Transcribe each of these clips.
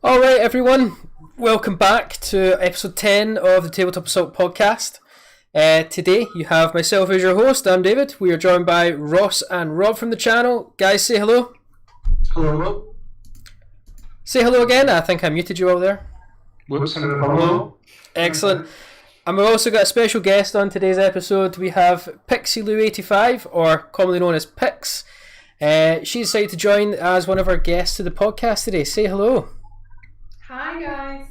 Alright, everyone, welcome back to episode 10 of the Tabletop Assault podcast. Today, you have myself as your host. I'm David. We are joined by Ross and Rob from the channel. Guys, say hello. Hello. Say hello again. I think I muted you out there. Whoops. Hello. Excellent. And we've also got a special guest on today's episode. We have PixieLou85, or commonly known as Pix. She's decided to join as one of our guests to the podcast today. Say hello. Hi guys.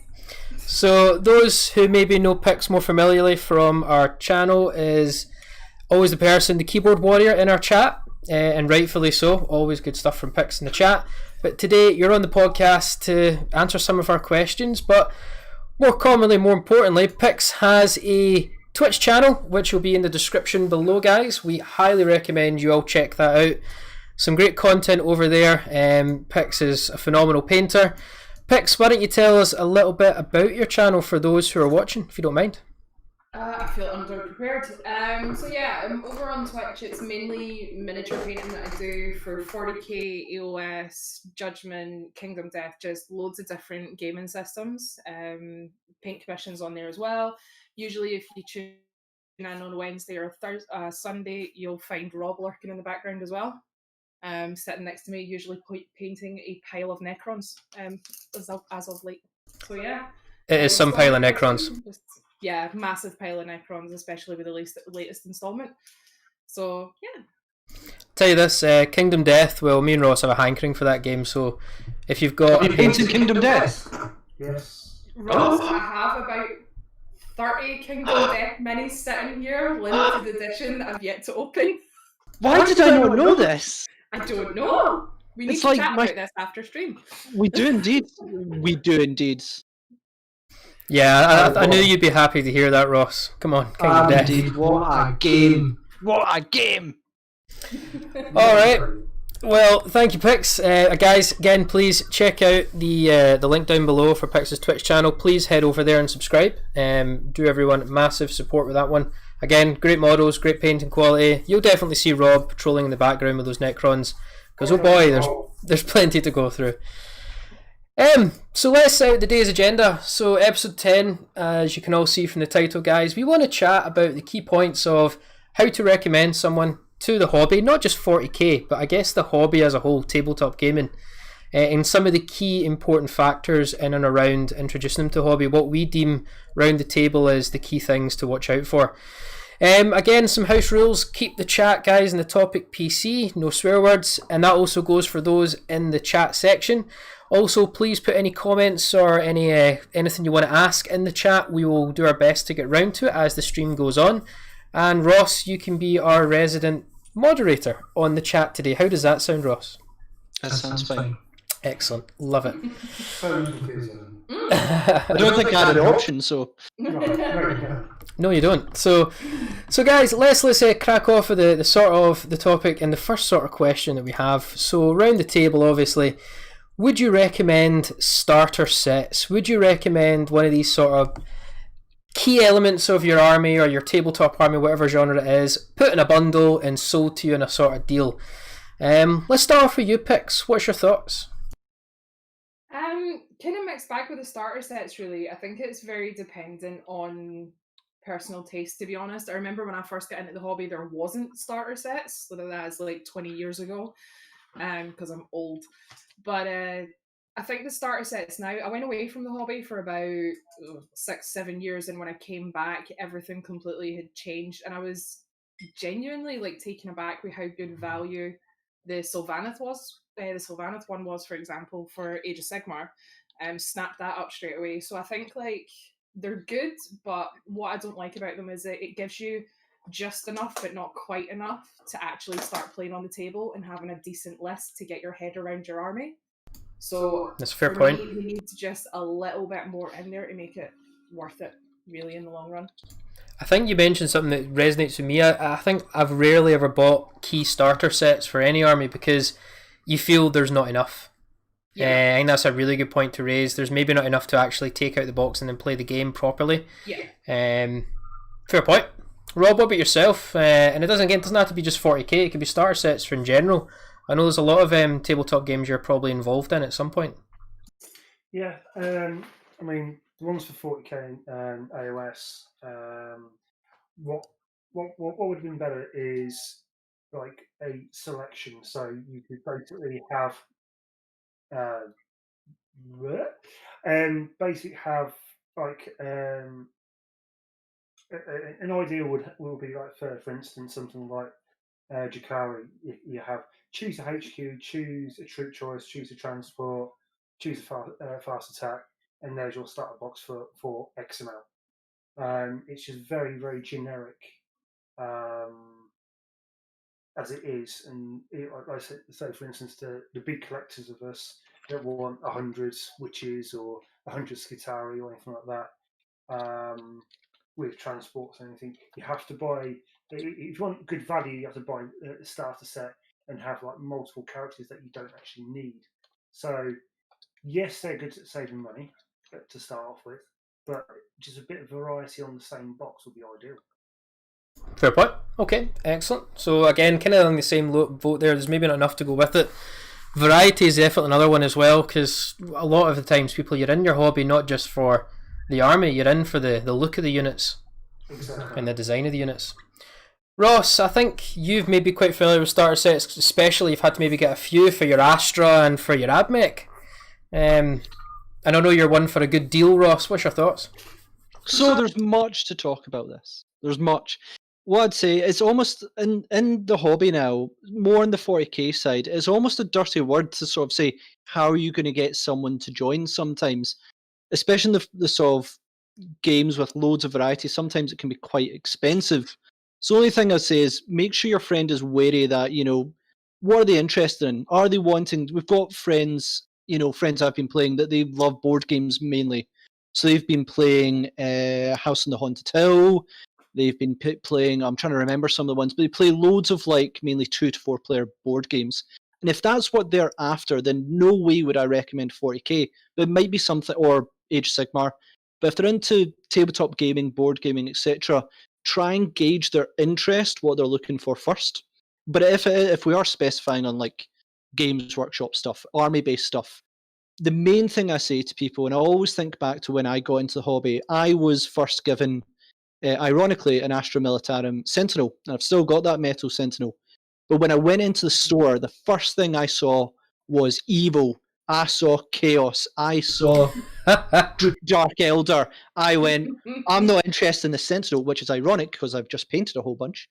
So those who maybe know Pix more familiarly from our channel is always the person, the keyboard warrior in our chat, and rightfully so. Always good stuff from Pix in the chat. But today you're on the podcast to answer some of our questions, but more commonly, more importantly, Pix has a Twitch channel which will be in the description below, guys. We highly recommend you all check that out. Some great content over there. Pix is a phenomenal painter. Pix, why don't you tell us a little bit about your channel for those who are watching, if you don't mind? I feel underprepared. Over on Twitch, it's mainly miniature painting that I do for 40k, EOS, Judgment, Kingdom Death, just loads of different gaming systems. Paint commissions on there as well. Usually, if you tune in on Wednesday or Sunday, you'll find Rob lurking in the background as well. Sitting next to me, usually painting a pile of Necrons as of late. So yeah. It is some pile of Necrons. Yeah, massive pile of Necrons, especially with the latest installment. So yeah. Tell you this, Kingdom Death, well, me and Ross have a hankering for that game, so if you've got... Have you painted Kingdom Death? Yes. Ross, I have about 30 Kingdom Death minis sitting here, limited edition, that I've yet to open. Why did I not know this? I don't know. We need to chat about this after stream. We do indeed. We do indeed. Yeah, I knew you'd be happy to hear that, Ross. Come on, Kingdom Death. Indeed, what a game. What a game! Alright, well, thank you, Pix. Guys, again, please check out the link down below for Pix's Twitch channel. Please head over there and subscribe. Do everyone massive support with that one. Again, great models, great painting quality. You'll definitely see Rob patrolling in the background with those Necrons, because oh boy, there's plenty to go through. So let's set out the day's agenda. So episode 10, as you can all see from the title, guys, we want to chat about the key points of how to recommend someone to the hobby, not just 40k, but I guess the hobby as a whole, tabletop gaming, and some of the key important factors in and around introducing them to the hobby, what we deem round the table as the key things to watch out for. Again, some house rules: keep the chat, guys, in the topic PC, no swear words, and that also goes for those in the chat section. Also, please put any comments or anything you want to ask in the chat. We will do our best to get round to it as the stream goes on. And Ross, you can be our resident moderator on the chat today. How does that sound, Ross? That sounds fine. Excellent, love it. I don't think I had an option, so... No, you don't. So guys, let's crack off with the sort of the topic and the first sort of question that we have. So around the table, obviously, would you recommend starter sets? Would you recommend one of these sort of key elements of your army or your tabletop army, whatever genre it is, put in a bundle and sold to you in a sort of deal? Let's start off with you, Pix. What's your thoughts? Kind of mixed bag with the starter sets, really. I think it's very dependent on personal taste, to be honest. I remember when I first got into the hobby, there wasn't starter sets, whether that's like 20 years ago, because I'm old. But I think the starter sets now, I went away from the hobby for about 6-7 years, and when I came back, everything completely had changed, and I was genuinely like taken aback with how good value the Sylvaneth was. The Sylvaneth one was, for example, for Age of Sigmar. Snapped that up straight away. So I think like they're good, but what I don't like about them is that it gives you just enough but not quite enough to actually start playing on the table and having a decent list to get your head around your army. So that's a fair point. We need just a little bit more in there to make it worth it, really, in the long run. I think you mentioned something that resonates with me. I think I've rarely ever bought key starter sets for any army because you feel there's not enough. Yeah. I think that's a really good point to raise. There's maybe not enough to actually take out the box and then play the game properly. Yeah. Fair point. Rob, what about yourself? And it doesn't have to be just 40k. It could be starter sets for in general. I know there's a lot of tabletop games you're probably involved in at some point. Yeah, I mean the ones for 40k and AOS. What would have been better is like a selection, so you could basically have uh, basically have like an idea will be like for instance something like Jakari. You have choose a HQ, choose a troop choice, choose a transport, choose a fast attack, and there's your starter box for XML. It's just very generic um, as it is, and like I say, for instance, the big collectors of us that want 100 witches or 100 Skitari or anything like that. With transports and anything, you have to buy. If you want good value, you have to buy a starter set and have like multiple characters that you don't actually need. So yes, they're good at saving money to start off with, but just a bit of variety on the same box would be ideal. Fair point. Okay, excellent. So again, kind of on the same vote there. There's maybe not enough to go with it. Variety is definitely another one as well, because a lot of the times you're in your hobby not just for the army, you're in for the look of the units. Exactly. And the design of the units. Ross, I think you've maybe quite familiar with starter sets, especially you've had to maybe get a few for your Astra and for your Abmech. And I know you're one for a good deal, Ross. What's your thoughts? So there's much to talk about this. There's much. What I'd say is almost in the hobby now, more on the 40k side, it's almost a dirty word to sort of say, how are you going to get someone to join sometimes? Especially in the sort of games with loads of variety, sometimes it can be quite expensive. So the only thing I'd say is make sure your friend is wary that, what are they interested in? Are they wanting, we've got friends, friends I've been playing that they love board games mainly. So they've been playing House on the Haunted Hill. They've been playing, I'm trying to remember some of the ones, but they play loads of like mainly 2 to 4 player board games. And if that's what they're after, then no way would I recommend 40k. But it might be something, or Age of Sigmar. But if they're into tabletop gaming, board gaming, etc., try and gauge their interest, what they're looking for first. But if we are specifying on like Games Workshop stuff, army-based stuff, the main thing I say to people, and I always think back to when I got into the hobby, I was first given, ironically, an Astra Militarum Sentinel, and I've still got that metal Sentinel. But when I went into the store, the first thing I saw was evil. I saw chaos. I saw Dark Elder. I went, I'm not interested in the Sentinel, which is ironic because I've just painted a whole bunch,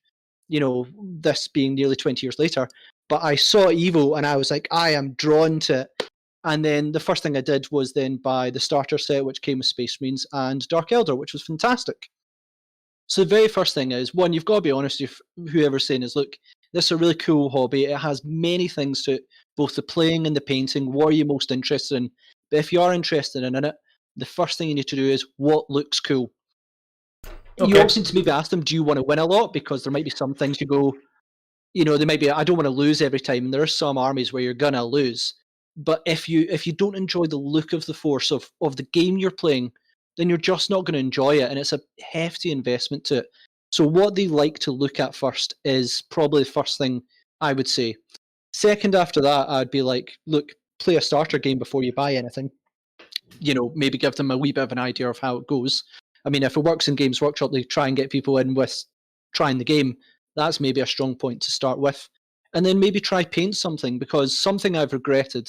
this being nearly 20 years later. But I saw evil and I was like, I am drawn to it. And then the first thing I did was then buy the starter set, which came with Space Marines and Dark Elder, which was fantastic. So the very first thing is, one, you've got to be honest if whoever's saying is, look, this is a really cool hobby. It has many things to it, both the playing and the painting. What are you most interested in? But if you are interested in it, the first thing you need to do is what looks cool. Okay. You also need to maybe ask them, do you want to win a lot? Because there might be some things you go, they might be, I don't want to lose every time. And there are some armies where you're going to lose. But if you don't enjoy the look of the force of the game you're playing, then you're just not going to enjoy it, and it's a hefty investment to it. So what they like to look at first is probably the first thing I would say. Second after that, I'd be like, look, play a starter game before you buy anything. Maybe give them a wee bit of an idea of how it goes. I mean, if it works in Games Workshop, they try and get people in with trying the game. That's maybe a strong point to start with. And then maybe try paint something, because something I've regretted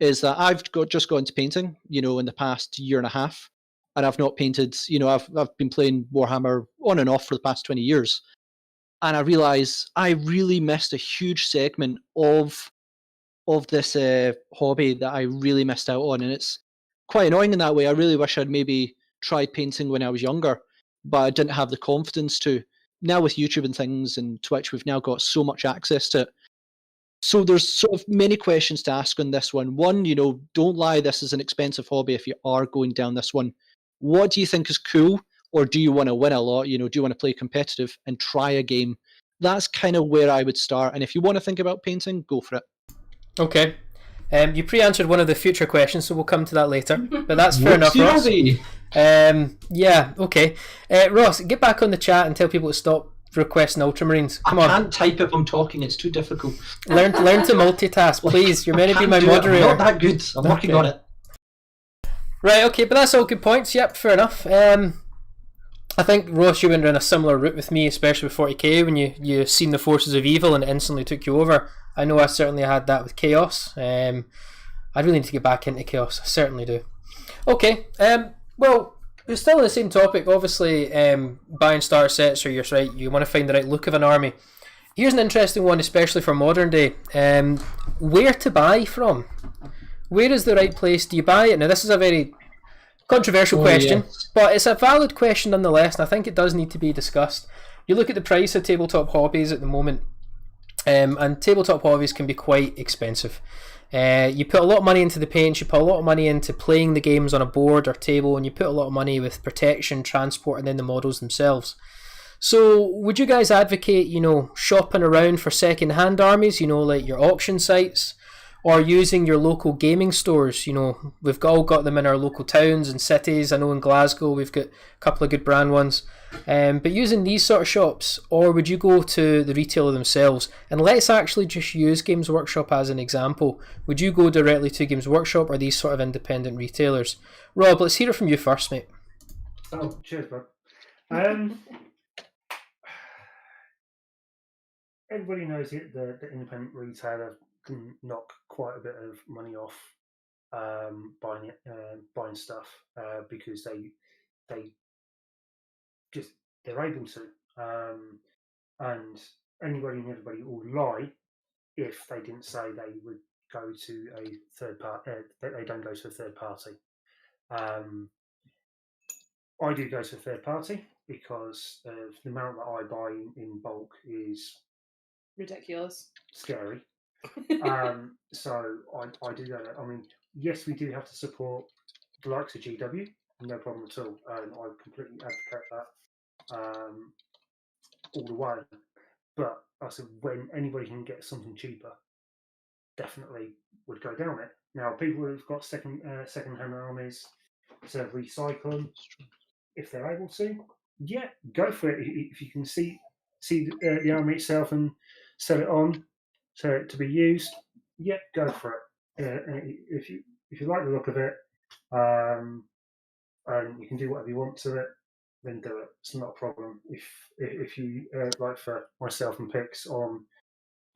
is that I've just got into painting, in the past year and a half. And I've not painted, I've been playing Warhammer on and off for the past 20 years. And I realise I really missed a huge segment of this hobby that I really missed out on. And it's quite annoying in that way. I really wish I'd maybe tried painting when I was younger, but I didn't have the confidence to. Now with YouTube and things and Twitch, we've now got so much access to it. So there's sort of many questions to ask on this one. One, don't lie, this is an expensive hobby if you are going down this one. What do you think is cool? Or do you want to win a lot? Do you want to play competitive and try a game? That's kind of where I would start. And if you want to think about painting, go for it. Okay. You pre-answered one of the future questions, so we'll come to that later. But that's fair enough, Ross. Yeah, okay. Ross, get back on the chat and tell people to stop requesting Ultramarines. Come on. I can't type if I'm talking, it's too difficult. Learn to multitask, please. You're meant to be my moderator. I'm not that good. I'm working on it. Right, okay, but that's all good points. Yep, fair enough. I think, Ross, you went down a similar route with me, especially with 40k, when you seen the forces of evil and it instantly took you over. I know I certainly had that with Chaos. I really need to get back into Chaos. I certainly do. Okay, well, we're still on the same topic. Obviously, buying starter sets, or you're right, you want to find the right look of an army. Here's an interesting one, especially for modern day. Where to buy from? Where is the right place? Do you buy it? Now, this is a very controversial question, yes. but it's a valid question nonetheless, and I think it does need to be discussed. You look at the price of tabletop hobbies at the moment, and tabletop hobbies can be quite expensive. You put a lot of money into the paints, you put a lot of money into playing the games on a board or table, and you put a lot of money with protection, transport, and then the models themselves. So would you guys advocate, shopping around for second-hand armies, like your auction sites, or using your local gaming stores? We've all got them in our local towns and cities. I know in Glasgow we've got a couple of good brand ones. But using these sort of shops, or would you go to the retailer themselves? And let's actually just use Games Workshop as an example. Would you go directly to Games Workshop or these sort of independent retailers? Rob, let's hear it from you first, mate. Oh, cheers, bro. Everybody knows it. The independent retailer can knock quite a bit of money off buying stuff because they're able to, and anybody and everybody will lie if they didn't say they would go to a third party. They don't go to a third party. I do go to a third party because the amount that I buy in bulk is ridiculous, scary. So I do go there. I mean, yes, we do have to support the likes of GW, no problem at all, and I completely advocate that all the way. But I said, when anybody can get something cheaper, definitely would go down it. Now, people who've got second-hand armies to recycle them, if they're able to, yeah, go for it. If you can see the army itself and sell it on to be used, yeah, go for it. If you like the look of it, and you can do whatever you want to it, then do it. It's not a problem. If you like, for myself and Pix, on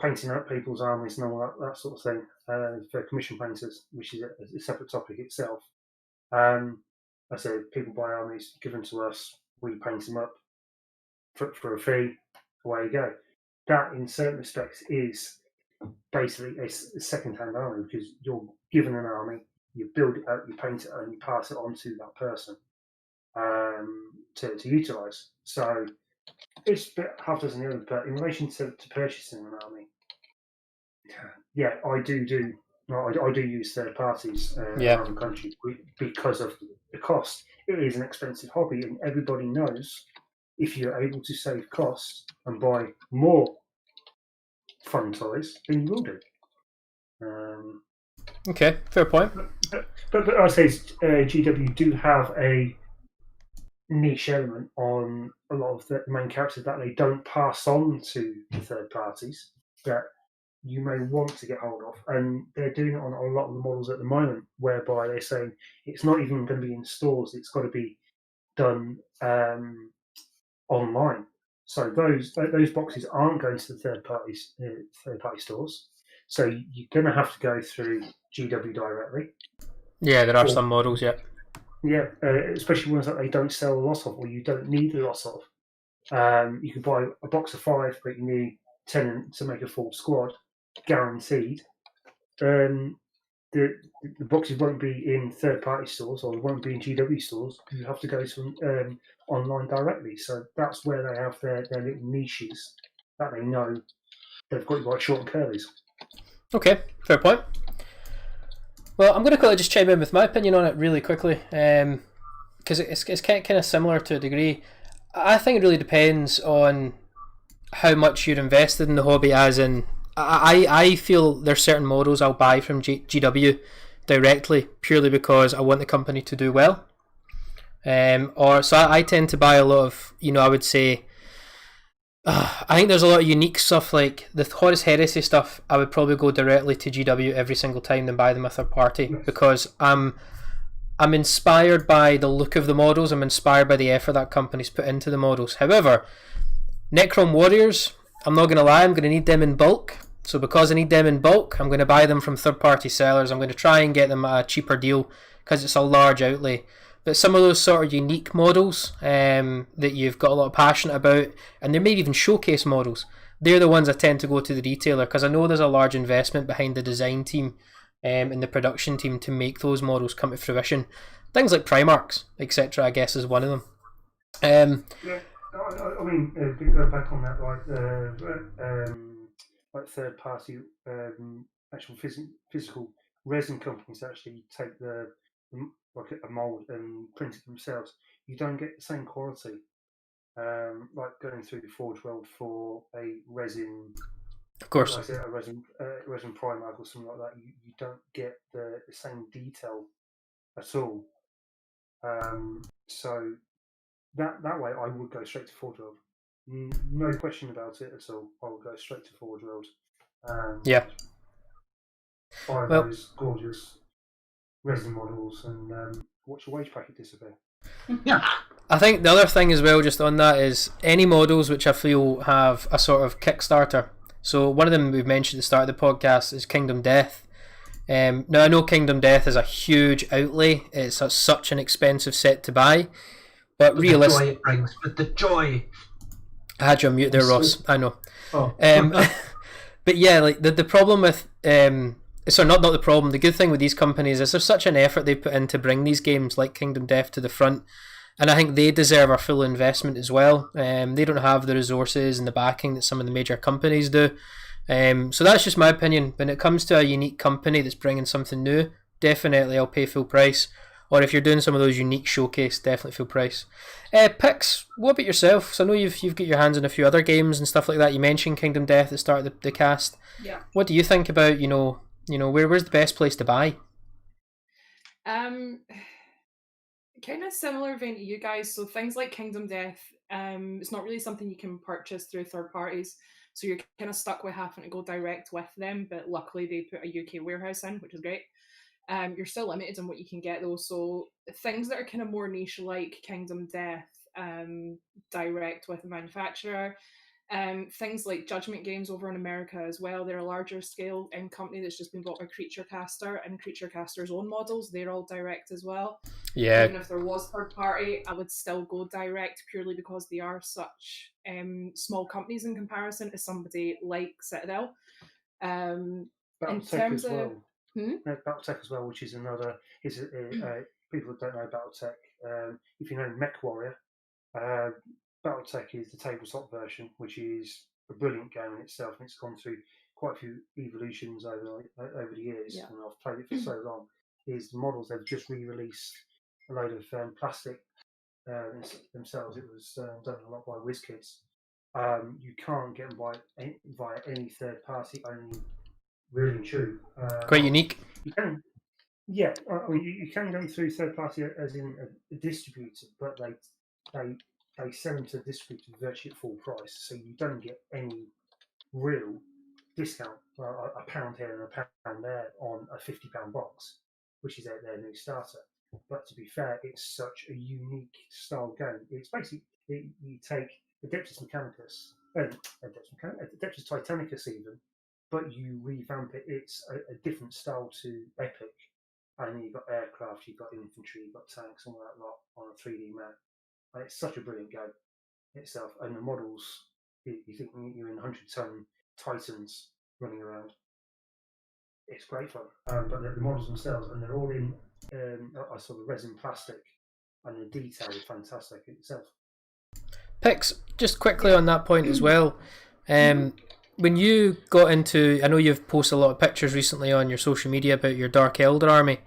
painting up people's armies and all that sort of thing, for commission painters, which is a separate topic itself. I said, people buy armies given to us, we paint them up for a fee, away you go. That, in certain respects, is basically a second-hand army, because you're given an army, you build it out, you paint it, and you pass it on to that person to utilise. So it's a bit half dozen the other. But in relation to purchasing an army, yeah, I do use third parties around the country because of the cost. It is an expensive hobby, and everybody knows if you're able to save costs and buy more fun toys, then you will do. Okay, fair point. But I say GW do have a niche element on a lot of the main characters that they don't pass on to the third parties that you may want to get hold of, and they're doing it on a lot of the models at the moment, whereby they're saying it's not even going to be in stores; it's got to be done online. So those boxes aren't going to the third party stores. So you're going to have to go through GW directly. Yeah, there are some models, yeah. Yeah, especially ones that they don't sell a lot of, or you don't need a lot of. You can buy a box of 5, but you need 10 to make a full squad, guaranteed. The boxes won't be in third-party stores, or they won't be in GW stores. You have to go to online directly. So that's where they have their little niches that they know they've got you by short and curlies. Okay, fair point. Well, I'm going to quickly just chime in with my opinion on it really quickly, because it's kind of similar to a degree. I think it really depends on how much you're invested in the hobby, as in, I feel there's certain models I'll buy from GW directly purely because I want the company to do well. So I tend to buy a lot of, I would say, I think there's a lot of unique stuff, like the Horus Heresy stuff. I would probably go directly to GW every single time than buy them a third party, because I'm I'm inspired by the look of the models. I'm inspired by the effort that company's put into the models. However, Necron Warriors, I'm not going to lie, I'm going to need them in bulk. So because I need them in bulk, I'm going to buy them from third-party sellers. I'm going to try and get them at a cheaper deal because it's a large outlay. But some of those sort of unique models that you've got a lot of passion about, and they're maybe even showcase models, they're the ones I tend to go to the retailer because I know there's a large investment behind the design team and the production team to make those models come to fruition. Things like Primarchs, etc., I guess, is one of them. Yeah, I mean, going back on that, like third party actual physical resin companies actually take like a mold and print it themselves. You don't get the same quality. Like going through the Forge World for a resin, Of course. like a resin Primark or something like that, you don't get the same detail at all. So that way, I would go straight to Forge World. No question about it at all. I would go straight to Forge World. Yeah. Buy Well- those gorgeous resin models and watch your wage packet disappear. I think the other thing as well, just on that, is any models which I feel have a sort of Kickstarter. So one of them we've mentioned at the start of the podcast is Kingdom Death. Now I know Kingdom Death is a huge outlay. It's such an expensive set to buy, but But realistically, the joy it brings, but the joy. I had you on mute there, Ross. I know. Oh. But yeah, like the problem with not the problem. The good thing with these companies is there's such an effort they put in to bring these games like Kingdom Death to the front, and I think they deserve our full investment as well. They don't have the resources and the backing that some of the major companies do. So that's just my opinion. When it comes to a unique company that's bringing something new, definitely I'll pay full price. Or if you're doing some of those unique showcase, definitely full price. Pix, what about yourself? So I know you've got your hands on a few other games and stuff like that. You mentioned Kingdom Death at the start of the cast. Yeah. What do you think about where's the best place to buy? Kind of similar vein to you guys. So things like Kingdom Death, it's not really something you can purchase through third parties. So you're kind of stuck with having to go direct with them. But luckily they put a UK warehouse in, which is great. You're still limited on what you can get though. So things that are kind of more niche like Kingdom Death, direct with a manufacturer. Things like Judgment Games over in America as well. They're a larger scale company that's just been bought by Creature Caster, and Creature Caster's own models, they're all direct as well. Yeah. Even if there was third party, I would still go direct purely because they are such small companies in comparison to somebody like Citadel. In Battletech terms as well. of Battletech as well, which is another. People that don't know Battletech. If you know Mech Warrior, Battletech is the tabletop version, which is a brilliant game in itself, and it's gone through quite a few evolutions over the years. Yeah. And I've played it for so long. Is the models they've just re-released a load of plastic themselves. It was done a lot by WizKids. You can't get them via any third party, only really and true. Quite unique. You can, yeah. I mean, you can go through third party as in a distributor, but they sell them to the distributor virtually at full price, so you don't get any real discount. A pound here and a pound there on a £50 box, which is their new starter. But to be fair, it's such a unique style game. It's basically you take Adeptus Mechanicus, Adeptus Titanicus even, but you revamp it. It's a different style to Epic. And you've got aircraft, you've got infantry, you've got tanks, all that lot on a 3D map. And it's such a brilliant game itself. And the models, you think you're in 100-ton Titans running around. It's great fun. But the models themselves, and they're all in I saw the resin plastic, and the detail is fantastic in itself. Pix, just quickly on that point as well. When you got into, I know you've posted a lot of pictures recently on your social media about your Dark Elder army,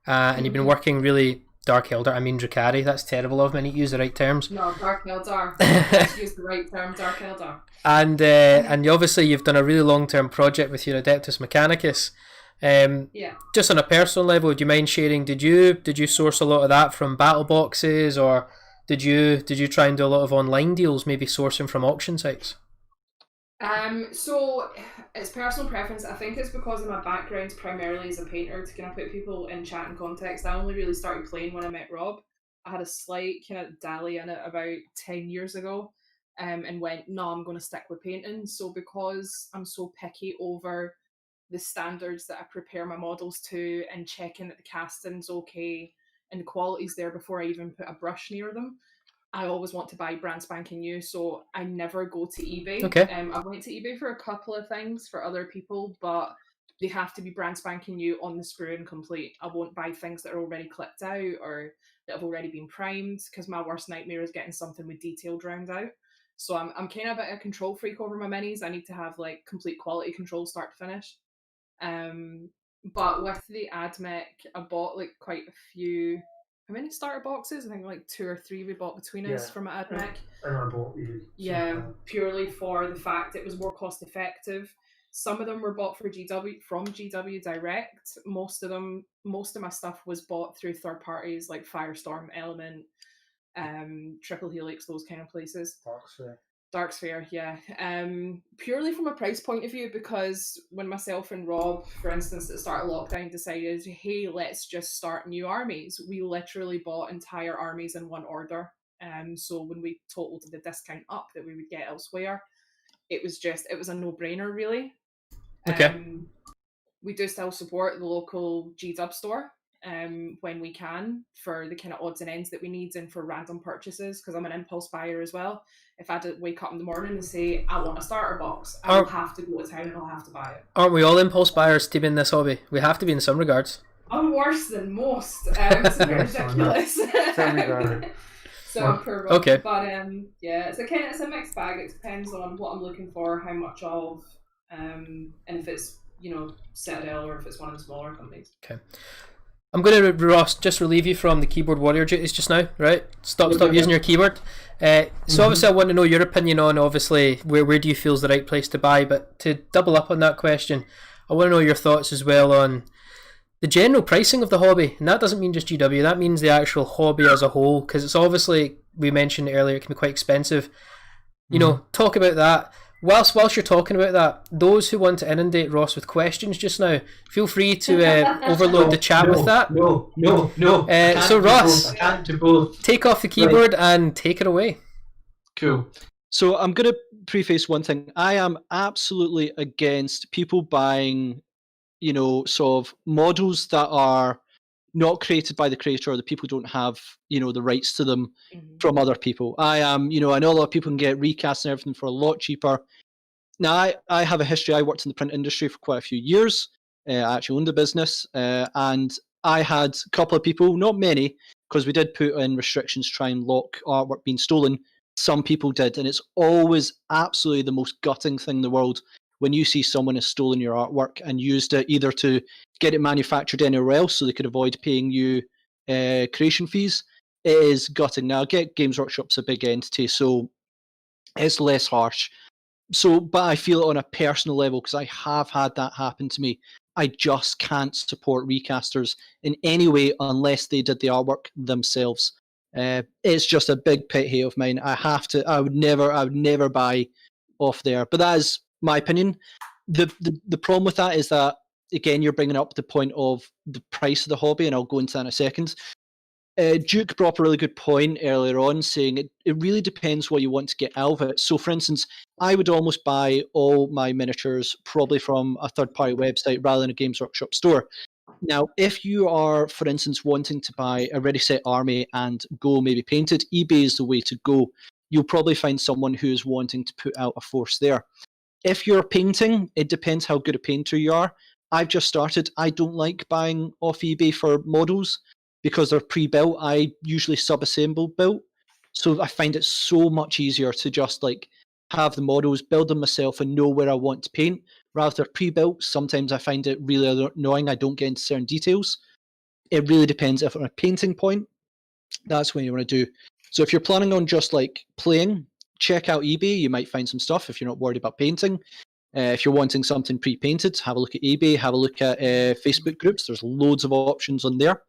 and you've been working really Dark Elder. I mean Drukhari. That's terrible of me. I need to use the right terms. No, Dark Eldar. Let's use the right term, Dark Eldar. And obviously you've done a really long-term project with your Adeptus Mechanicus. Yeah. Just on a personal level, do you mind sharing? Did you source a lot of that from battle boxes, or did you try and do a lot of online deals, maybe sourcing from auction sites? So it's personal preference. I think it's because of my background primarily as a painter. To kind of put people in chat and context, I only really started playing when I met Rob. I had a slight kind of dally in it about 10 years ago, and went, no, I'm going to stick with painting. So because I'm so picky over the standards that I prepare my models to and checking that the casting's okay and the quality's there before I even put a brush near them, I always want to buy brand spanking new, so I never go to eBay. Okay. I went to eBay for a couple of things for other people, but they have to be brand spanking new on the sprue and complete. I won't buy things that are already clipped out or that have already been primed, because my worst nightmare is getting something with detail drowned out. So I'm kind of a control freak over my minis. I need to have like complete quality control start to finish. But with the AdMech, I bought like quite a few. How many starter boxes? I think like 2 or 3 we bought between us from AdMech. And I bought you. Yeah, purely for the fact it was more cost effective. Some of them were bought from GW Direct. Most of my stuff was bought through third parties like Firestorm, Element, Triple Helix, those kind of places. Darksphere, yeah. Purely from a price point of view, because when myself and Rob, for instance, at the start of lockdown decided, hey, let's just start new armies, we literally bought entire armies in one order. So when we totaled the discount up that we would get elsewhere, it was a no-brainer, really. Okay. We do still support the local GW store when we can, for the kind of odds and ends that we need and for random purchases, because I'm an impulse buyer as well. If I had to wake up in the morning and say, I want a starter box, I will have to go to town and I'll have to buy it. Aren't we all impulse buyers to be in this hobby? We have to be in some regards. I'm worse than most. It's ridiculous. Tell me about it. So per Rob. Okay. But yeah, it's a mixed bag. It depends on what I'm looking for, how much of, and if it's, Citadel or if it's one of the smaller companies. Okay. I'm going to, Ross, just relieve you from the keyboard warrior duties just now, right? Stop using your keyboard. So obviously I want to know your opinion on, obviously, where do you feel is the right place to buy, but to double up on that question, I want to know your thoughts as well on the general pricing of the hobby. And that doesn't mean just GW, that means the actual hobby as a whole, because it's obviously, we mentioned earlier, it can be quite expensive. Talk about that. Whilst you're talking about that, those who want to inundate Ross with questions just now, feel free to overload the chat with that. No. So Ross, I can't do both. take off the keyboard and take it away. Cool. So I'm going to preface one thing. I am absolutely against people buying, sort of models that are not created by the creator, or the people don't have, the rights to them from other people. I know a lot of people can get recasts and everything for a lot cheaper. Now, I have a history. I worked in the print industry for quite a few years. I actually owned a business, and I had a couple of people, not many, because we did put in restrictions to try and lock artwork being stolen. Some people did, and it's always absolutely the most gutting thing in the world when you see someone has stolen your artwork and used it either to get it manufactured anywhere else so they could avoid paying you creation fees. It is gutting. Now, I get Games Workshop's a big entity, so it's less harsh. But I feel it on a personal level, because I have had that happen to me. I just can't support recasters in any way unless they did the artwork themselves. It's just a big pet hate of mine. I would never buy off there. But that is my opinion. The problem with that is that, again, you're bringing up the point of the price of the hobby, and I'll go into that in a second. Duke brought up a really good point earlier on, saying it really depends what you want to get out of it. So, for instance, I would almost buy all my miniatures probably from a third-party website rather than a Games Workshop store. Now, if you are, for instance, wanting to buy a ready-set army and go maybe painted, eBay is the way to go. You'll probably find someone who is wanting to put out a force there. If you're painting, it depends how good a painter you are. I've just started. I don't like buying off eBay for models because they're pre-built. I usually sub-assemble built. So I find it so much easier to just have the models, build them myself, and know where I want to paint. Rather they're pre-built, sometimes I find it really annoying. I don't get into certain details. It really depends. If on a painting point, that's what you want to do. So if you're planning on just playing, check out eBay. You might find some stuff if you're not worried about painting. If you're wanting something pre-painted, have a look at eBay, have a look at Facebook groups. There's loads of options on there.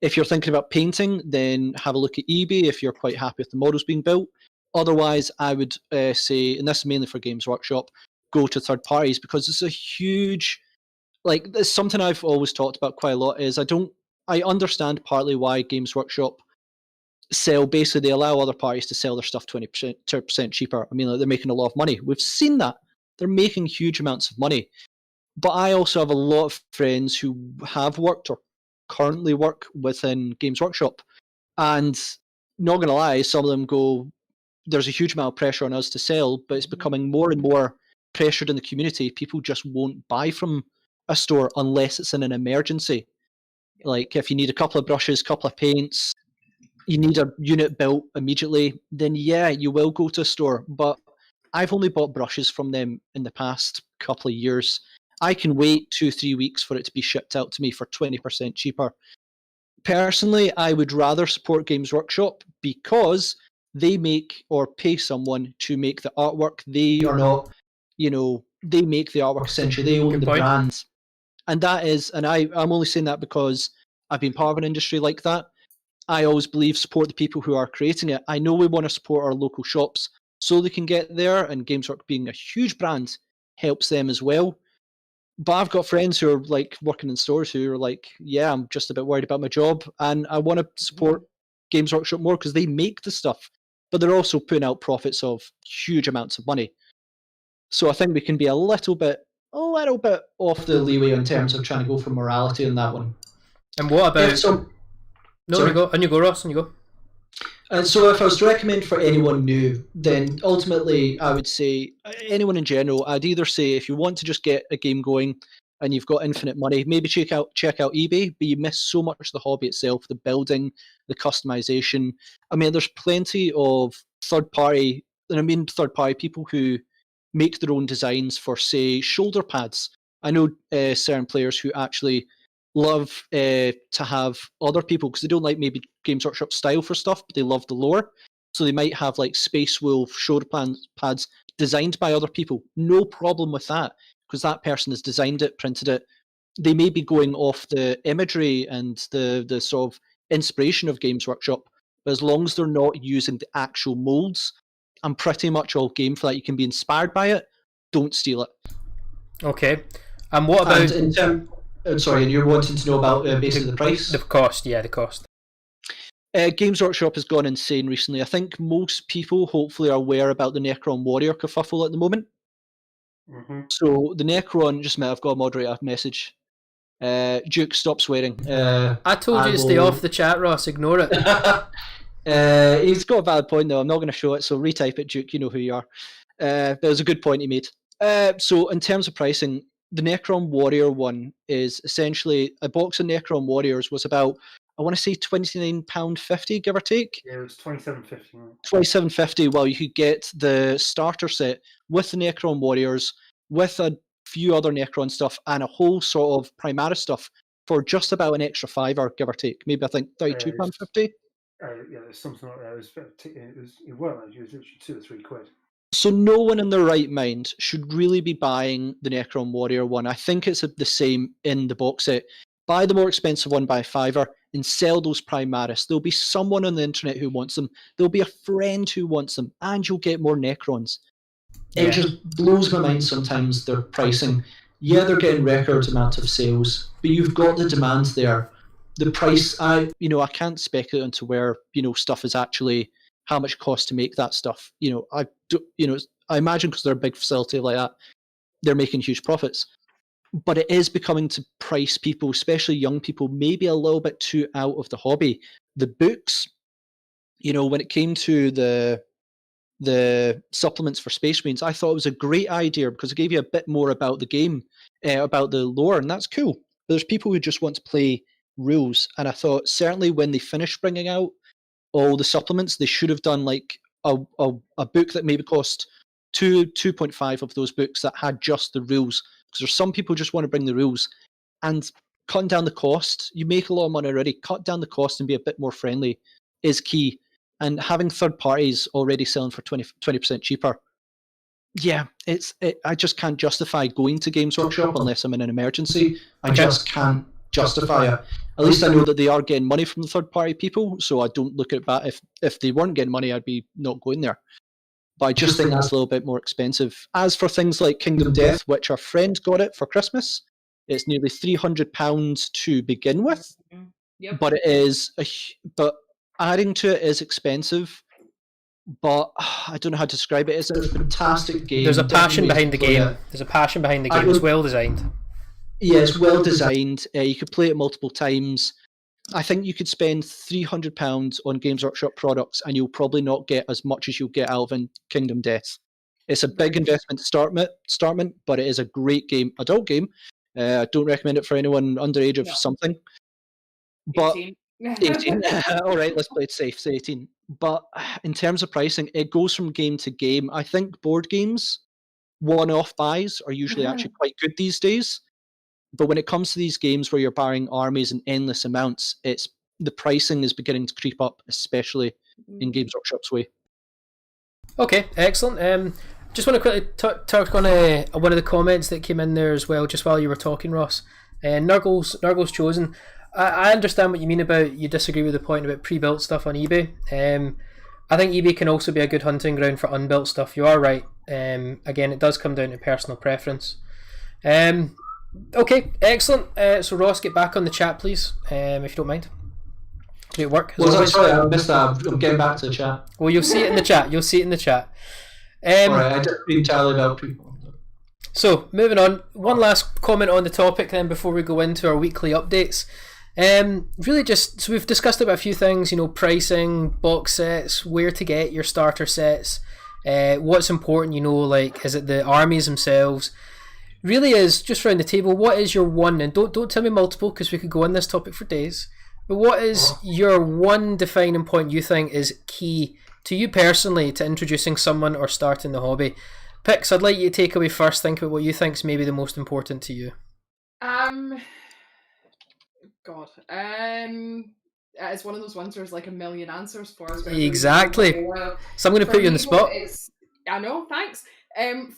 If you're thinking about painting, then have a look at eBay if you're quite happy with the models being built. Otherwise, I would say, and this is mainly for Games Workshop, go to third parties, because it's a huge, like, it's something I've always talked about quite a lot. Is I understand partly why Games Workshop sell, basically they allow other parties to sell their stuff 20% cheaper. I mean, like, they're making a lot of money. We've seen that. They're making huge amounts of money. But I also have a lot of friends who have worked or currently work within Games Workshop. And not going to lie, some of them go, there's a huge amount of pressure on us to sell, but it's becoming more and more pressured in the community. People just won't buy from a store unless it's in an emergency. Like if you need a couple of brushes, couple of paints, you need a unit built immediately, then yeah, you will go to a store. But I've only bought brushes from them in the past couple of years. I can wait 2-3 weeks for it to be shipped out to me for 20% cheaper. Personally, I would rather support Games Workshop because they make or pay someone to make the artwork. They are not, they make the artwork essentially. They own Good the point. brands. And that is, and I'm only saying that because I've been part of an industry like that. I always believe support the people who are creating it. I know we want to support our local shops so they can get there, and GamesWork being a huge brand helps them as well. But I've got friends who are like working in stores who are like, yeah, I'm just a bit worried about my job, and I want to support Games Workshop more because they make the stuff, but they're also putting out profits of huge amounts of money. So I think we can be a little bit off the leeway in terms of trying to go for morality in that one. And what about? No, Sorry? you go, Ross, and you go. And so if I was to recommend for anyone new, then ultimately I would say anyone in general, I'd either say if you want to just get a game going and you've got infinite money, maybe check out eBay, but you miss so much of the hobby itself, the building, the customization. I mean, there's plenty of third party people who make their own designs for, say, shoulder pads. I know certain players who actually love to have other people, because they don't like maybe Games Workshop style for stuff, but they love the lore. So they might have like Space Wolf shoulder pads designed by other people. No problem with that, because that person has designed it, printed it. They may be going off the imagery and the sort of inspiration of Games Workshop, but as long as they're not using the actual molds, I'm pretty much all game for that. You can be inspired by it, don't steal it. Okay. And what about? And you're wanting to know about basically the price? The cost, yeah, the cost. Games Workshop has gone insane recently. I think most people hopefully are aware about the Necron Warrior kerfuffle at the moment. Mm-hmm. So the Necron, just a minute, I've got a moderator message. Duke, stop swearing. I told you to stay off the chat, Ross. Ignore it. He's got a valid point though. I'm not going to show it, so retype it, Duke. You know who you are. But it was a good point he made. So in terms of pricing, the Necron Warrior one is essentially a box of Necron Warriors was about, I want to say £29.50, give or take. Yeah, it was $27.50. $27.50. Well, you could get the starter set with the Necron Warriors, with a few other Necron stuff, and a whole sort of Primaris stuff for just about an extra $5, give or take. Maybe I think £32.50. Yeah, there's something like that. It was literally 2 or 3 quid. So no one in their right mind should really be buying the Necron Warrior one. I think it's the same in the box set. Buy the more expensive one by $5 and sell those Primaris. There'll be someone on the internet who wants them. There'll be a friend who wants them, and you'll get more Necrons. It just blows my mind sometimes, their pricing. Yeah, they're getting record amount of sales, but you've got the demand there. The price, I can't speculate into where stuff is actually, how much it costs to make that stuff. I imagine because they're a big facility like that, they're making huge profits. But it is becoming to price people, especially young people, maybe a little bit too out of the hobby. The books, when it came to the supplements for Space Marines, I thought it was a great idea because it gave you a bit more about the game, about the lore, and that's cool. But there's people who just want to play rules, and I thought certainly when they finished bringing out all the supplements, they should have done like a book that maybe cost 2.5 of those books that had just the rules, because there's some people who just want to bring the rules, and cutting down the cost. You make a lot of money already. Cut down the cost and be a bit more friendly is key. And having third parties already selling for 20% cheaper, yeah, I just can't justify going to Games Workshop unless I'm in an emergency. I just can't justify it. At least I know that they are getting money from the third party people, so I don't look at that. If they weren't getting money, I'd be not going there. but I just think that's a little bit more expensive. As for things like Kingdom Death, which our friend got it for Christmas, it's nearly £300 to begin with, Yep. but it is but adding to it is expensive. But I don't know how to describe it. It's a fantastic game. There's a passion Different ways behind to the play game. it. There's a passion behind the game. I It's would- well designed. Yeah, it's well designed. You could play it multiple times. I think you could spend £300 on Games Workshop products, and you'll probably not get as much as you'll get out of in Kingdom Death. It's a big investment to start with, but it is a great game, adult game. I don't recommend it for anyone under age of No. something. But 18. 18. All right, let's play it safe. Say 18. But in terms of pricing, it goes from game to game. I think board games, one-off buys are usually actually quite good these days. But when it comes to these games where you're buying armies in endless amounts, the pricing is beginning to creep up, especially in Games Workshop's way. Okay, excellent. Just want to quickly talk on one of the comments that came in there as well, just while you were talking, Ross. Nurgle's Chosen. I understand what you mean about you disagree with the point about pre-built stuff on eBay. I think eBay can also be a good hunting ground for unbuilt stuff. You are right. Again, it does come down to personal preference. Okay, excellent. So Ross, get back on the chat, please, if you don't mind. Great work. Sorry, I missed that. I'm getting back to the chat. Well, you'll see it in the chat. Alright, I didn't read entirely about people. So, moving on. One last comment on the topic then before we go into our weekly updates. Really just, so we've discussed about a few things, pricing, box sets, where to get your starter sets, what's important, like, is it the armies themselves? Really is, just around the table, what is your one, and don't tell me multiple because we could go on this topic for days, but what is your one defining point you think is key to you personally to introducing someone or starting the hobby? Pix, I'd like you to take away first. Think about what you think is maybe the most important to you. God. It's one of those ones where there's like a million answers for us. Exactly. So I'm going to put you on the spot. I know, thanks.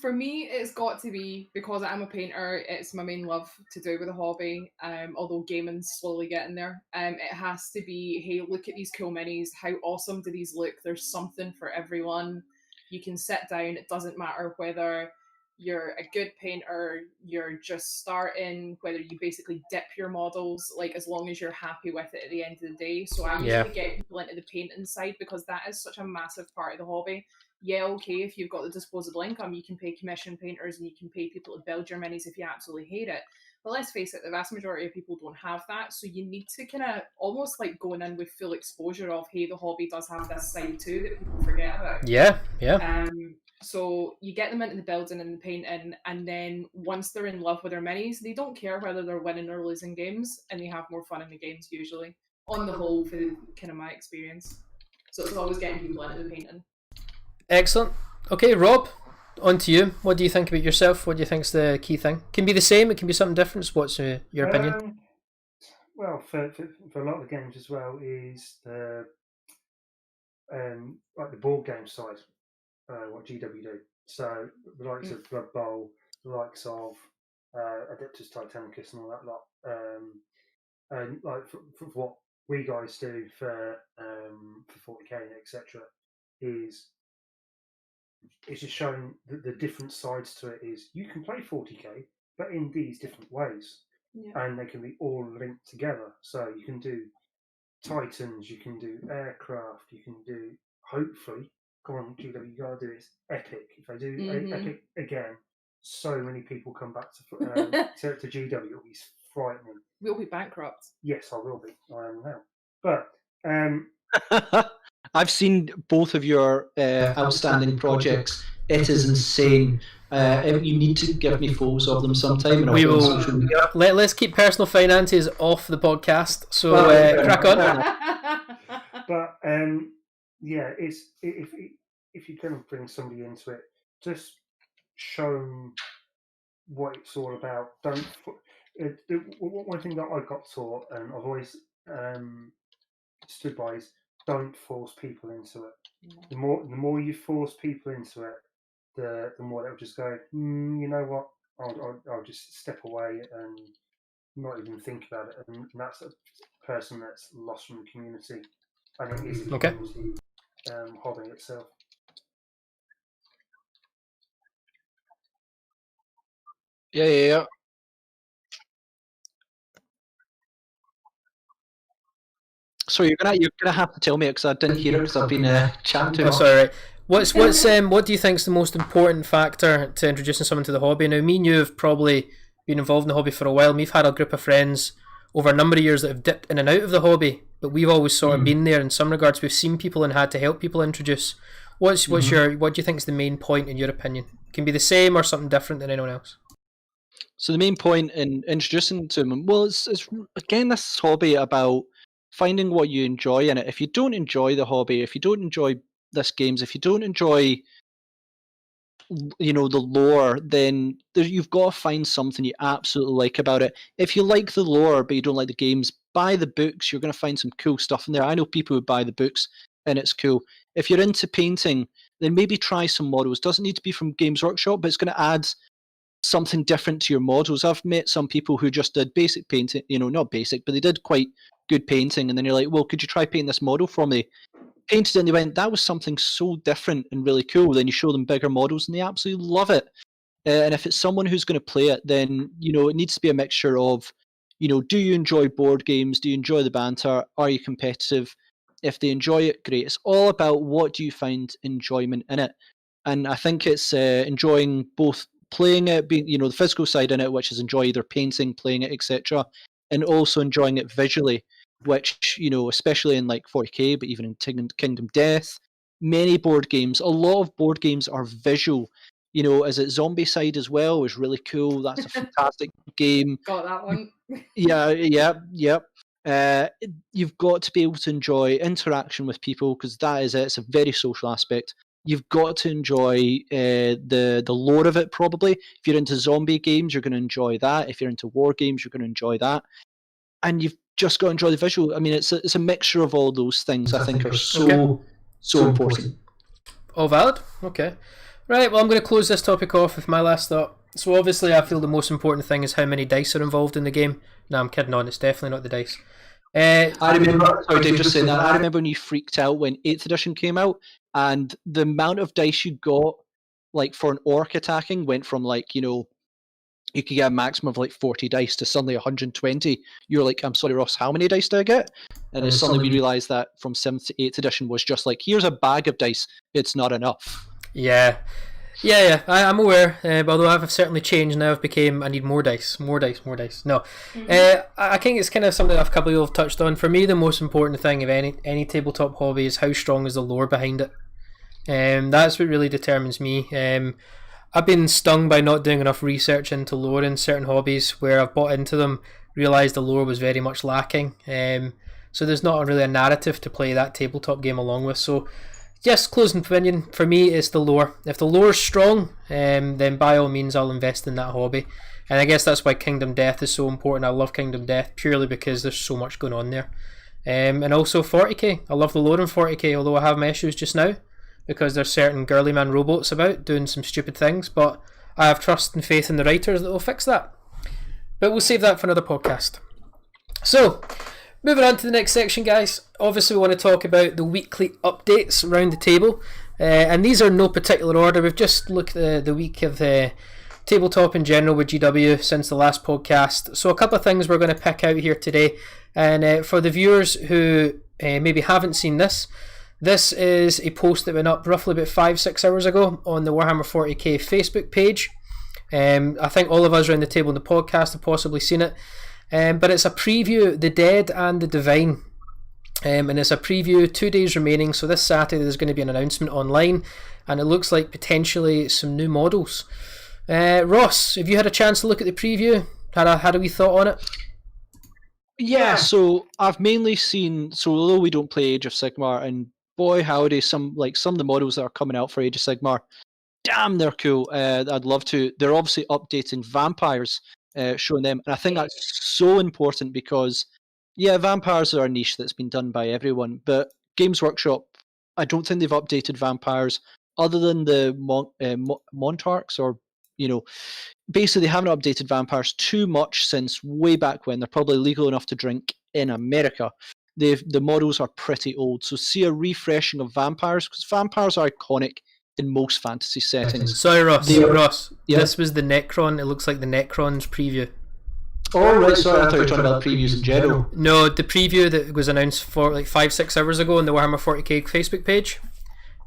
For me, it's got to be, because I'm a painter, it's my main love to do with the hobby, although gaming's slowly getting there. It has to be, hey, look at these cool minis, how awesome do these look, there's something for everyone. You can sit down, it doesn't matter whether you're a good painter, you're just starting, whether you basically dip your models, like as long as you're happy with it at the end of the day. So I usually get people into the painting side because that is such a massive part of the hobby. Yeah, okay, if you've got the disposable income, you can pay commission painters and you can pay people to build your minis if you absolutely hate it. But let's face it, the vast majority of people don't have that. So you need to kind of almost like going in with full exposure of, hey, the hobby does have this side too that people forget about. Yeah. So you get them into the building and the painting, and then once they're in love with their minis, they don't care whether they're winning or losing games, and they have more fun in the games usually, on the whole, for kind of my experience. So it's always getting people into the painting. Excellent. Okay, Rob, on to you. What do you think about yourself? What do you think's the key thing? Can be the same, it can be something different. What's your opinion? Well, for a lot of the games as well is the like the board game side, what GW do. So the likes of Blood Bowl, the likes of Adeptus Titanicus and all that lot, and like for what we guys do for 40k etc. is it's just showing the different sides to it. Is you can play 40k, but in these different ways, and they can be all linked together. So you can do Titans, you can do aircraft, you can do, hopefully, come on, GW, you gotta do this, epic. If I do epic again, so many people come back to GW, it'll be frightening. We'll be bankrupt. Yes, I will be. I am now. But I've seen both of your outstanding projects. It is insane. You need to give me photos of them sometime. And we will. Let's keep personal finances off the podcast. So crack on. But yeah, it's if you kind of bring somebody into it, just show them what it's all about. Don't. One thing that I got taught, and I've always stood by, is don't force people into it. The more you force people into it, the more they'll just go, you know what, I'll just step away and not even think about it. And that's a person that's lost from the community. And it is a community hobby itself. Yeah. So you're gonna have to tell me because I didn't hear it because I've been chatting too Oh, much. sorry. Right. What do you think is the most important factor to introducing someone to the hobby? Now, me and you have probably been involved in the hobby for a while. And we've had a group of friends over a number of years that have dipped in and out of the hobby, but we've always sort of been there. In some regards, we've seen people and had to help people introduce. What do you think is the main point in your opinion? Can be the same or something different than anyone else. So the main point in introducing to them, well, it's again this hobby about finding what you enjoy in it. If you don't enjoy the hobby, if you don't enjoy this games, if you don't enjoy the lore, then you've got to find something you absolutely like about it. If you like the lore but you don't like the games, buy the books. You're going to find some cool stuff in there. I know people who buy the books and it's cool. If you're into painting, then maybe try some models. Doesn't need to be from Games Workshop, but it's going to add something different to your models. I've met some people who just did basic painting, not basic, but they did quite good painting, and then you're like, well, could you try painting this model for me? Painted it and they went, that was something so different and really cool. Then you show them bigger models and they absolutely love it. And if it's someone who's going to play it, then it needs to be a mixture of, do you enjoy board games? Do you enjoy the banter? Are you competitive? If they enjoy it, great. It's all about what do you find enjoyment in it. And I think it's enjoying both playing it, being the physical side in it, which is enjoy either painting, playing it, etc., and also enjoying it visually, which especially in like 40k, but even in Kingdom Death, many board games, a lot of board games are visual. Is it Zombie Side as well? Is really cool. That's a fantastic game. Got that one. Yeah. You've got to be able to enjoy interaction with people because that is it. It's a very social aspect. You've got to enjoy the lore of it. Probably, if you're into zombie games, you're going to enjoy that. If you're into war games, you're going to enjoy that. And you've just got to enjoy the visual. I mean, it's a mixture of all those things. I think are so important. All valid. Okay. Right. Well, I'm going to close this topic off with my last thought. So obviously, I feel the most important thing is how many dice are involved in the game. No, I'm kidding on. It's definitely not the dice. I remember. Sorry, Dave, just saying that. I remember when you freaked out when 8th edition came out, and the amount of dice you got, like for an orc attacking, went from like you could get a maximum of like 40 dice to suddenly 120. You're like, I'm sorry, Ross, how many dice do I get? And then suddenly we realised that from 7th to 8th edition was just like, here's a bag of dice. It's not enough. Yeah. I'm aware, but although I've certainly changed now, I need more dice. No, I think it's kind of something I've couple of touched on. For me, the most important thing of any tabletop hobby is how strong is the lore behind it. That's what really determines me. I've been stung by not doing enough research into lore in certain hobbies where I've bought into them, realised the lore was very much lacking. So there's not really a narrative to play that tabletop game along with. So yes, closing opinion, for me it's the lore. If the lore is strong, then by all means I'll invest in that hobby. And I guess that's why Kingdom Death is so important. I love Kingdom Death purely because there's so much going on there. And also 40k. I love the lore in 40k, although I have my issues just now because there's certain girly man robots about doing some stupid things, but I have trust and faith in the writers that will fix that. But we'll save that for another podcast. So, moving on to the next section, guys. Obviously, we want to talk about the weekly updates around the table. And these are no particular order. We've just looked at the week of tabletop in general with GW since the last podcast. So a couple of things we're going to pick out here today. And for the viewers who maybe haven't seen this, this is a post that went up roughly about 5-6 hours ago on the Warhammer 40k Facebook page. I think all of us around the table in the podcast have possibly seen it. But it's a preview, The Dead and the Divine. And it's a preview, 2 days remaining. So this Saturday there's going to be an announcement online. And it looks like potentially some new models. Ross, have you had a chance to look at the preview? Had a wee thought on it? Yeah, so I've mainly seen, so although we don't play Age of Sigmar, and boy howdy, some of the models that are coming out for Age of Sigmar, damn, they're cool. I'd love to. They're obviously updating vampires, showing them, and I think that's so important because, yeah, vampires are a niche that's been done by everyone, but Games Workshop, I don't think they've updated vampires other than the Monarchs, or basically they haven't updated vampires too much since way back when. They're probably legal enough to drink in America. The models are pretty old, so see a refreshing of vampires, because vampires are iconic in most fantasy settings. Sorry, Ross. Yeah. This was the Necron. It looks like the Necron's preview. Oh, right, sorry, I thought you were talking about previews in general. No, the preview that was announced for like 5-6 hours ago on the Warhammer 40k Facebook page.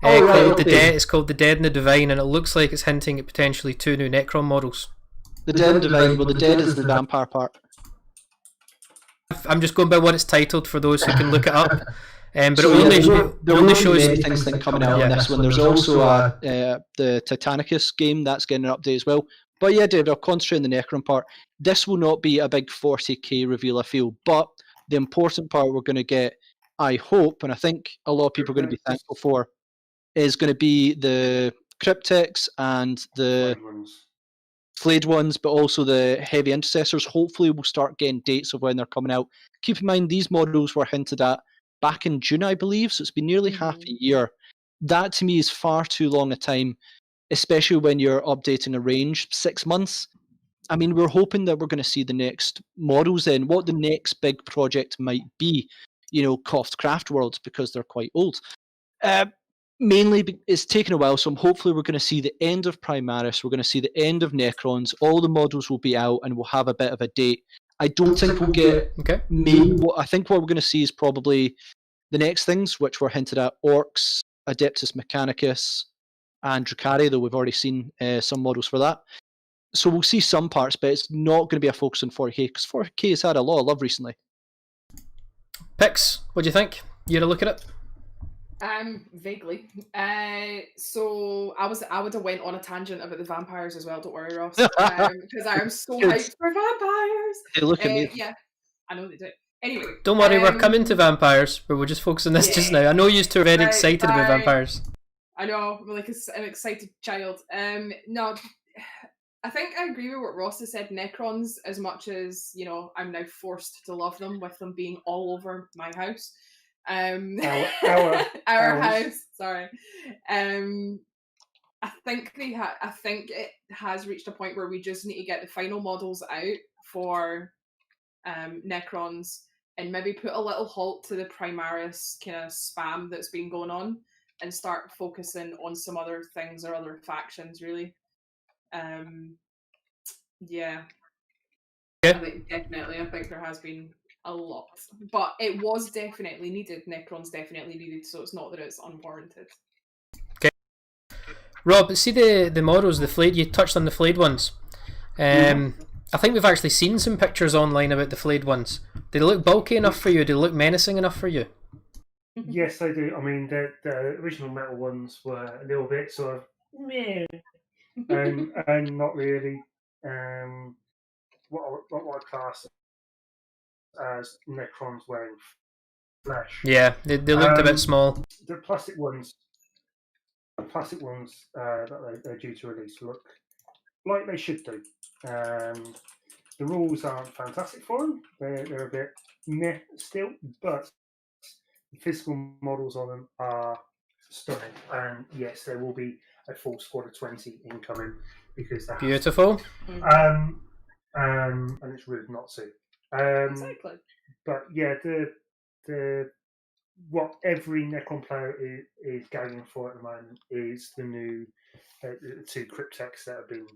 It's called The Dead and the Divine, and it looks like it's hinting at potentially 2 new Necron models. The Dead and Divine, well, the Dead is the vampire part. I'm just going by what it's titled for those who can look it up. But So, it only shows many things that coming out Yeah. on this one. There's also The Titanicus game, that's getting an update as well. But yeah, David, I'll concentrate on the Necron part. This will not be a big 40k reveal, I feel, but the important part we're going to get, I hope, and I think a lot of people are going to be thankful for, is going to be the cryptics and the Flayed ones. flayed ones, but also the heavy intercessors. Hopefully we'll start getting dates of when they're coming out. Keep in mind, these models were hinted at back in June, I believe, so it's been nearly half a year. That to me is far too long a time, especially when you're updating a range. 6 months. I mean, we're hoping that we're going to see the next models then, what the next big project might be. You know, Coft Craft Worlds, because they're quite old. Mainly, it's taken a while, so hopefully we're going to see the end of Primaris, we're going to see the end of Necrons, all the models will be out, and we'll have a bit of a date. I don't think we'll get Okay. I think what we're going to see is probably the next things, which were hinted at: Orcs, Adeptus Mechanicus, and Drukhari, though we've already seen some models for that. So we'll see some parts, but it's not going to be a focus on 40k, because 40k has had a lot of love recently. Pix, what do you think? You had a look at it? Vaguely. So I would have went on a tangent about the vampires as well. Don't worry, Ross, because I am so hyped for vampires. Hey, look at me. Yeah, I know they do. Anyway, Don't worry, we're coming to vampires, but we're just focusing on this just now. I know you two are very excited about vampires. I know, I'm like an excited child. No, I think I agree with what Ross has said. Necrons, as much as I'm now forced to love them, with them being all over my house. Our house. Sorry. I think I think it has reached a point where we just need to get the final models out for Necrons, and maybe put a little halt to the Primaris kind of spam that's been going on, and start focusing on some other things or other factions, really. Yeah. Okay. I think there has been a lot, but it was definitely needed. Necron's definitely needed, so it's not that it's unwarranted. Okay. Rob, see the models, the flayed. You touched on the flayed ones. I think we've actually seen some pictures online about the flayed ones. Did they look bulky enough for you? Did they look menacing enough for you? Yes, they do. I mean, the original metal ones were a little bit sort of meh, and not really what I class as Necrons wearing flesh. Yeah, they looked a bit small. The plastic ones that they're due to release look like they should do. The rules aren't fantastic for them. They're a bit meh still, but the physical models on them are stunning. And yes, there will be a full squad of 20 incoming, because that's Beautiful. and it's rude not to. Exactly. But yeah, the what every Necron player is going for at the moment is the new the 2 cryptex that have been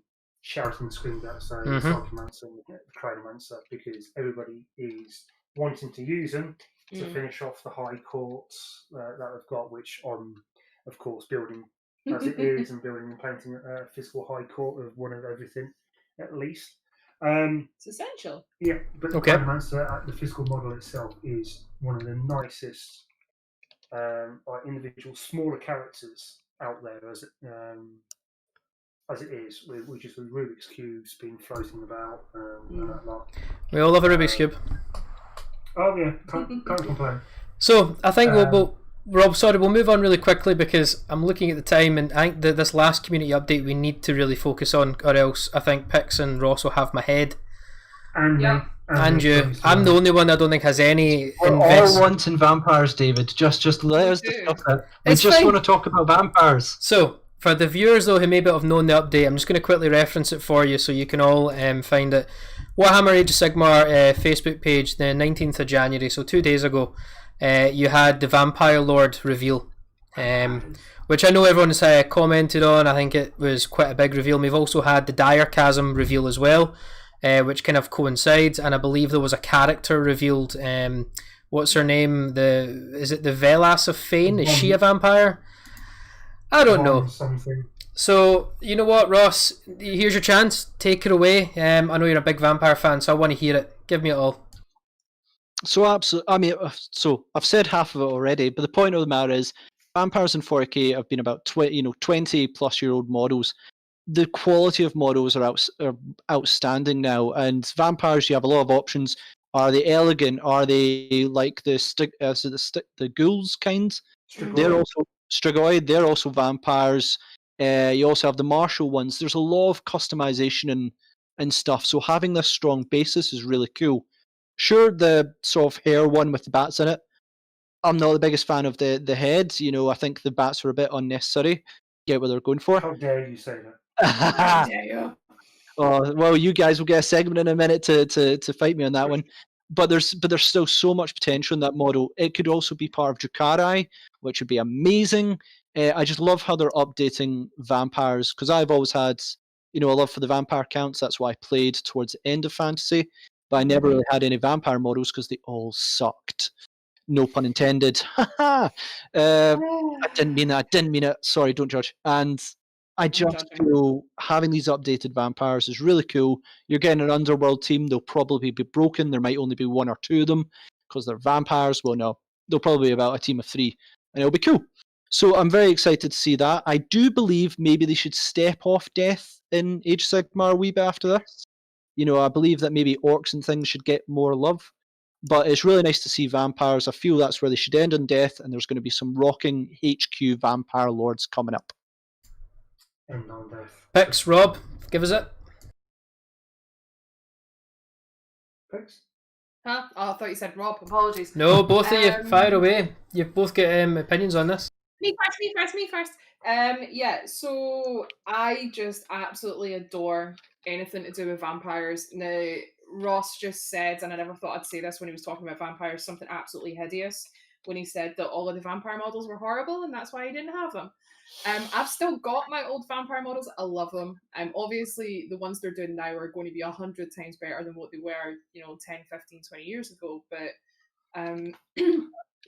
shouted and screamed at, so Psychomancer and the Chronomancer, because everybody is wanting to use them to finish off the high courts that they've got, which of course, building as it is and building and painting a physical high court of one of everything at least. It's essential. Yeah, but Okay. The physical model itself is one of the nicest individual smaller characters out there, as it is, with just with Rubik's cubes being floating about and that lot. We all love a Rubik's Cube. Oh yeah, can't complain. So I think Rob, sorry, we'll move on really quickly, because I'm looking at the time, and I think that this last community update we need to really focus on, or else I think Pix and Ross will have my head. And Yeah. And you. I'm the only one I don't think has any We're invest. all wanting vampires, David. Just let us discuss that. We It's just fine. want to talk about vampires. So, for the viewers though who maybe have known the update, I'm just going to quickly reference it for you so you can all find it. Warhammer Age of Sigmar Facebook page, the 19th of January, so 2 days ago, you had the Vampire Lord reveal. which I know everyone's commented on. I think it was quite a big reveal. We've also had the Dire Chasm reveal as well, which kind of coincides, and I believe there was a character revealed. What's her name? Is it the Velas of Fane? Is she a vampire? I don't know. Something. So, you know what, Ross? Here's your chance. Take it away. I know you're a big vampire fan, so I want to hear it. Give me it all. So absolutely, I mean, so I've said half of it already, but the point of the matter is, vampires in 40k have been about 20 plus year old models. The quality of models are outstanding now, and vampires, you have a lot of options. Are they elegant? Are they like the ghouls kind? Strigoi. They're also Strigoi. They're also vampires. You also have the martial ones. There's a lot of customization and stuff. So having this strong basis is really cool. Sure, the sort of hair one with the bats in it, I'm not the biggest fan of the head. You know, I think the bats were a bit unnecessary. Get what they're going for. How dare you say that? How dare you? Oh, well, you guys will get a segment in a minute to fight me on that one. But there's still so much potential in that model. It could also be part of Drukhari, which would be amazing. I just love how they're updating vampires, because I've always had, a love for the vampire counts. That's why I played towards the end of Fantasy, but I never really had any vampire models because they all sucked. No pun intended. I didn't mean that. I didn't mean it. Sorry, don't judge. And I just feel having these updated vampires is really cool. You're getting an underworld team. They'll probably be broken. There might only be one or two of them because they're vampires. Well, no, they'll probably be about a team of 3, and it'll be cool. So I'm very excited to see that. I do believe maybe they should step off death in Age of Sigmar a wee bit after this. I believe that maybe orcs and things should get more love. But it's really nice to see vampires. I feel that's where they should end on death, and there's going to be some rocking HQ vampire lords coming up. End on death. Picks, Rob, give us it. Picks? Huh? Oh, I thought you said Rob. Apologies. No, both of you, fire away. You've both got opinions on this. Me first. Yeah, so I just absolutely adore anything to do with vampires. Now, Ross just said, and I never thought I'd say this when he was talking about vampires, something absolutely hideous when he said that all of the vampire models were horrible and that's why he didn't have them. I've still got my old vampire models. I love them. Obviously, the ones they're doing now are going to be 100 times better than what they were, 10, 15, 20 years ago. But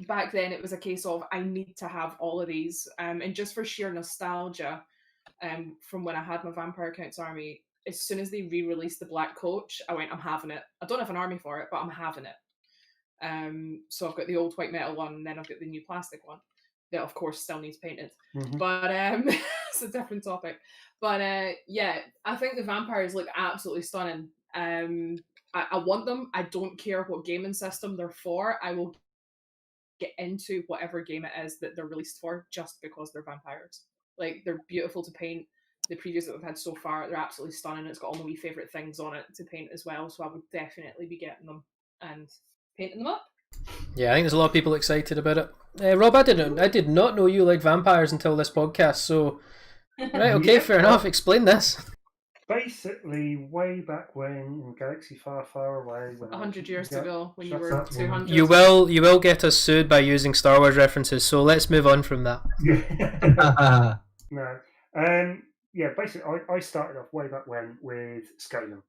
back then, it was a case of I need to have all of these. And just for sheer nostalgia, from when I had my Vampire Counts army, as soon as they re-released the Black Coach, I went, I'm having it. I don't have an army for it, but I'm having it. So I've got the old white metal one, and then I've got the new plastic one that, of course, still needs painted. Mm-hmm. But it's a different topic. But yeah, I think the vampires look absolutely stunning. I want them. I don't care what gaming system they're for. I will get into whatever game it is that they're released for just because they're vampires. Like, they're beautiful to paint. The previews that we've had so far, they're absolutely stunning. It's got all my wee favourite things on it to paint as well, so I would definitely be getting them and painting them up. Yeah, I think there's a lot of people excited about it. Rob, I did not know you liked vampires until this podcast, so right, okay, fair enough. Explain this. Basically, way back when, in Galaxy Far, Far Away, 100 years ago, when you were 200. You will get us sued by using Star Wars references, so let's move on from that. No. Yeah, basically, I started off way back when with Skaven,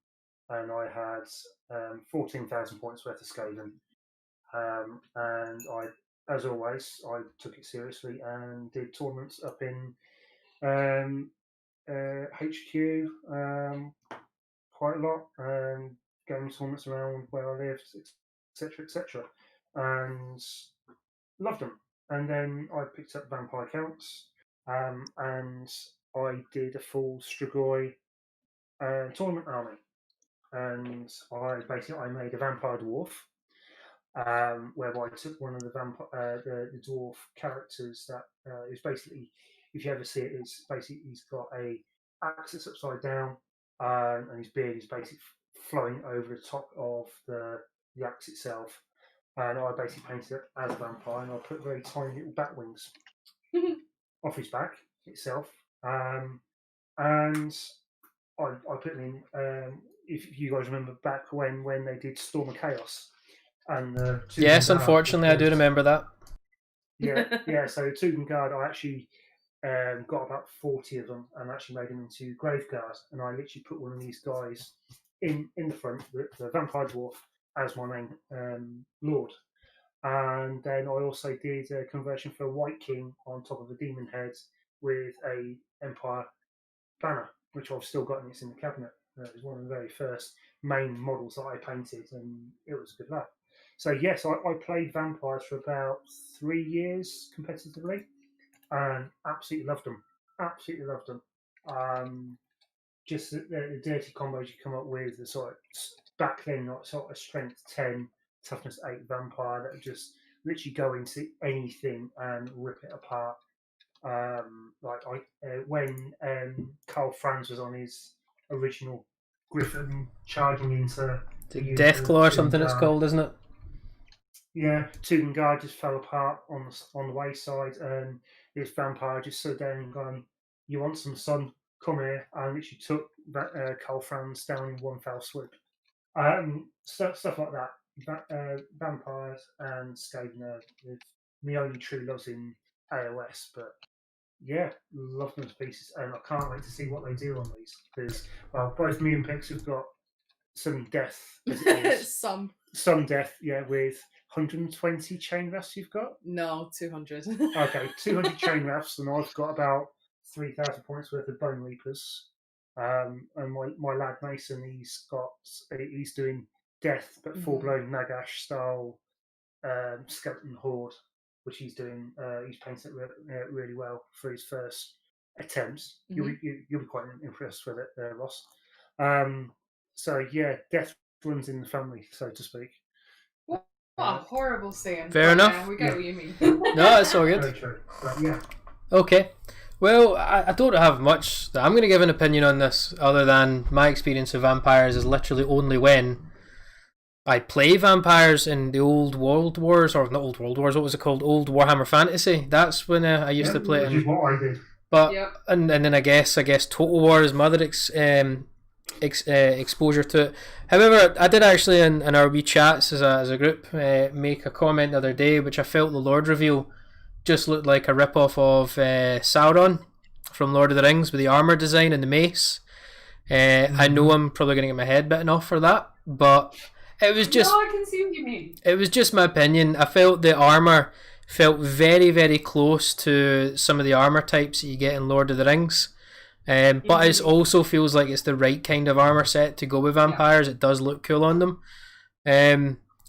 and I had 14,000 points worth of Skaven. And I, as always, I took it seriously and did tournaments up in HQ quite a lot, going tournaments around where I lived, etc., and loved them. And then I picked up Vampire Counts, and I did a full Strigoi tournament army, and I made a vampire dwarf. Whereby I took one of the the dwarf characters that is basically, if you ever see it, is basically he's got a axe that's upside down, and his beard is basically flowing over the top of the axe itself. And I basically painted it as a vampire, and I put very tiny little bat wings off his back itself. And I put him in. If you guys remember back when they did Storm of Chaos. And yes, unfortunately, I do remember that. Yeah. So Tugendgard, I actually got about 40 of them and actually made them into Graveguard. And I literally put one of these guys in the front, the Vampire Dwarf, as my main lord. And then I also did a conversion for a White King on top of a demon head with a Empire banner, which I've still got and it's in the cabinet. It was one of the very first main models that I painted, and it was a good laugh. So yes, I played vampires for about 3 years competitively, and absolutely loved them. Absolutely loved them. Just the dirty combos you come up with, the sort of back then, like sort of strength 10, toughness 8 vampire that would just literally go into anything and rip it apart. When Carl Franz was on his original Griffin charging into Deathclaw or something it's called, isn't it? Yeah, Tugendgard just fell apart on the wayside, and this vampire just stood there and gone, "You want some sun? Come here!" And literally took Carl Franz down in one fell swoop. Stuff like that. Vampires and Skaven with my only true loves in AOS, but yeah, love them to pieces, and I can't wait to see what they do on these because, well, both me and Pix have got some death. As it is. Some death, yeah, with 120 chain rafts you've got? No, 200. Okay, 200 chain rafts, and I've got about 3,000 points worth of Bone Reapers. And my lad Mason, he's doing death, but full blown Nagash style skeleton horde, which he's doing. He's painted it really well for his first attempts. You'll be quite impressed with it, Ross. So yeah, death runs in the family, so to speak. What a horrible saying. Fair enough. Yeah, we get what you mean. No, it's all good. Very true. But yeah. Okay. Well, I don't have much. I'm going to give an opinion on this other than my experience of vampires is literally only when I play vampires in the old World Wars, or not old World Wars, what was it called? Old Warhammer Fantasy. That's when I used to play it. Which is what I did. But and then I guess Total War is my other exposure to it. However, I did actually in our wee chats as a group make a comment the other day, which I felt the Lord reveal just looked like a rip-off of Sauron from Lord of the Rings with the armor design and the mace. I know I'm probably going to get my head bitten off for that, but it was just... No, I can see what you mean. It was just my opinion. I felt the armor felt very, very close to some of the armor types that you get in Lord of the Rings. But it also feels like it's the right kind of armor set to go with vampires. It does look cool on them.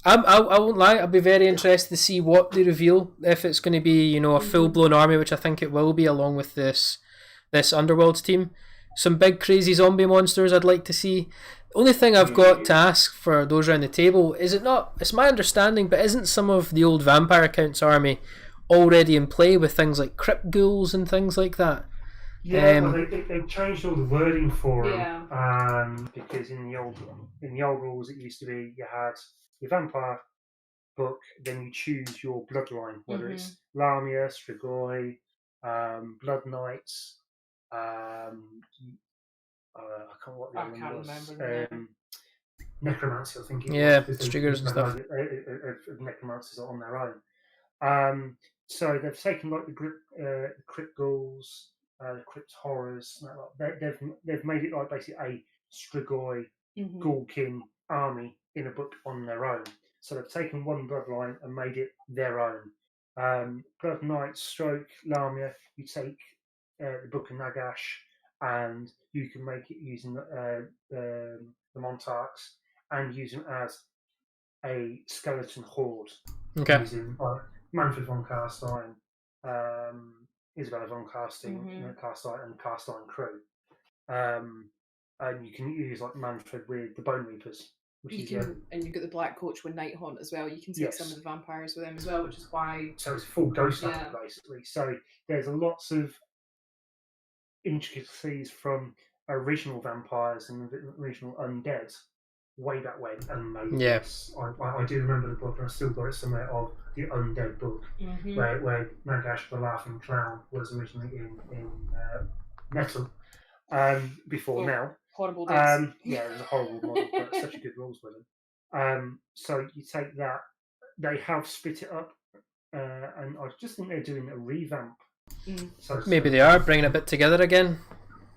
I won't lie, I'll be very interested to see what they reveal, if it's going to be, a full-blown army, which I think it will be, along with this Underworlds team. Some big crazy zombie monsters I'd like to see. The only thing I've got to ask for those around the table, it's my understanding, but isn't some of the old Vampire Accounts army already in play with things like crypt ghouls and things like that? Yeah, they've changed all the wording for them, because in the old rules it used to be you had your vampire book, then you choose your bloodline, whether it's Lamia, Strigoi, Blood Knights, I can't what the other one was. Remember. Necromancy, I think it was. Yeah, Striggers and stuff. Necromancers are on their own. So they've taken like the crypt ghouls, crypt horrors. They've made it like basically a Strigoi Ghoul King army in a book on their own. So they've taken one bloodline and made it their own. Blood Knight, Stroke, Lamia. You take the Book of Nagash, and you can make it using the Monarchs and use them as a skeleton horde. Okay. Using Manfred von Carstein, Isabella von Carstein, Carstein, and Carstein crew. And you can use like Manfred with the Bone Reapers. And you've got the Black Coach with Night Haunt as well. You can take some of the vampires with them as well, which is why... So it's full ghost hunter, basically. So there's lots of intricacies from original vampires and original undead way back when. And I do remember the book, and I still got it somewhere, of the undead book, where Nagash the Laughing Clown was originally in metal. Before now. Horrible days. It was a horrible model, but such a good rules with them. So you take that. They have split it up and I just think they're doing a revamp. So Maybe they are bringing it a bit together again.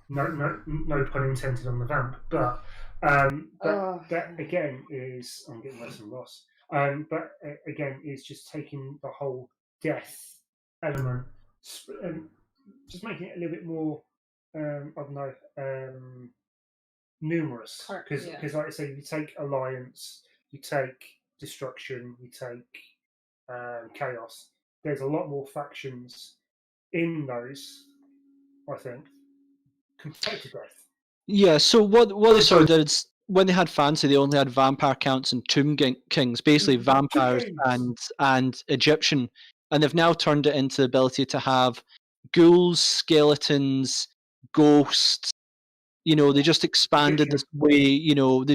No pun intended on the vamp, but that again is I'm getting less and loss. But again, is just taking the whole death element and just making it a little bit more, I don't know, numerous. Because like I say, you take alliance, you take destruction, you take chaos. There's a lot more factions in those, I think, compared to death. Yeah, so what they sort of did is when they had fancy, they only had vampire counts and tomb kings, basically vampires and Egyptian, and they've now turned it into the ability to have ghouls, skeletons, ghosts. You know, they just expanded this way. You know,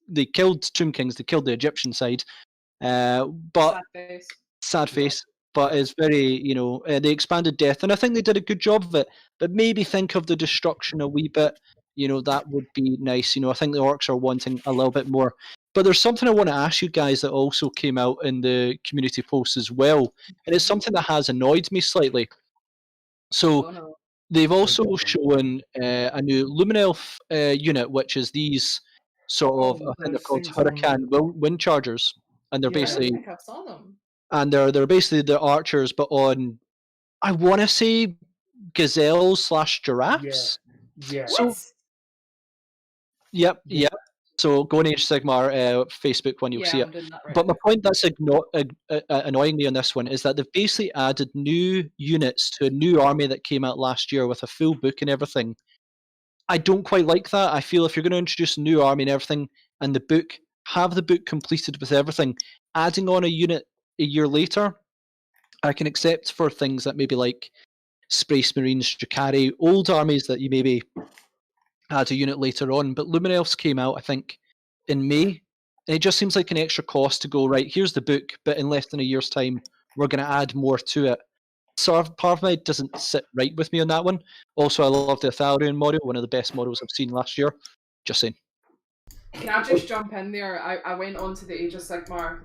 they killed tomb kings, they killed the Egyptian side, but sad face. But it's very, you know, they expanded death, and I think they did a good job of it. But maybe think of the destruction a wee bit. You know, that would be nice. You know, I think the orcs are wanting a little bit more. But there's something I want to ask you guys that also came out in the community post as well, and it's something that has annoyed me slightly. So they've also shown a new Luminelf unit, which is these sort of, I think they're called Hurricane Wind Chargers, and they're basically, I think I saw them. And they're basically the archers, but on, I want to say, gazelles / giraffes. Yeah. So, yep. So go on Age of Sigmar Facebook when you'll see it. But my point that's annoying me on this one is that they've basically added new units to a new army that came out last year with a full book and everything. I don't quite like that. I feel if you're going to introduce a new army and everything, and the book, have the book completed with everything, adding on a unit a year later, I can accept for things that maybe like Space Marines, Drukhari, old armies that you maybe add a unit later on. But Luminelfs came out, I think, in May, and it just seems like an extra cost to go, right, here's the book, but in less than a year's time, we're going to add more to it. So part of me doesn't sit right with me on that one. Also, I love the Atharian model, one of the best models I've seen last year. Just saying. Can I just jump in there? I went onto the Age of Sigmar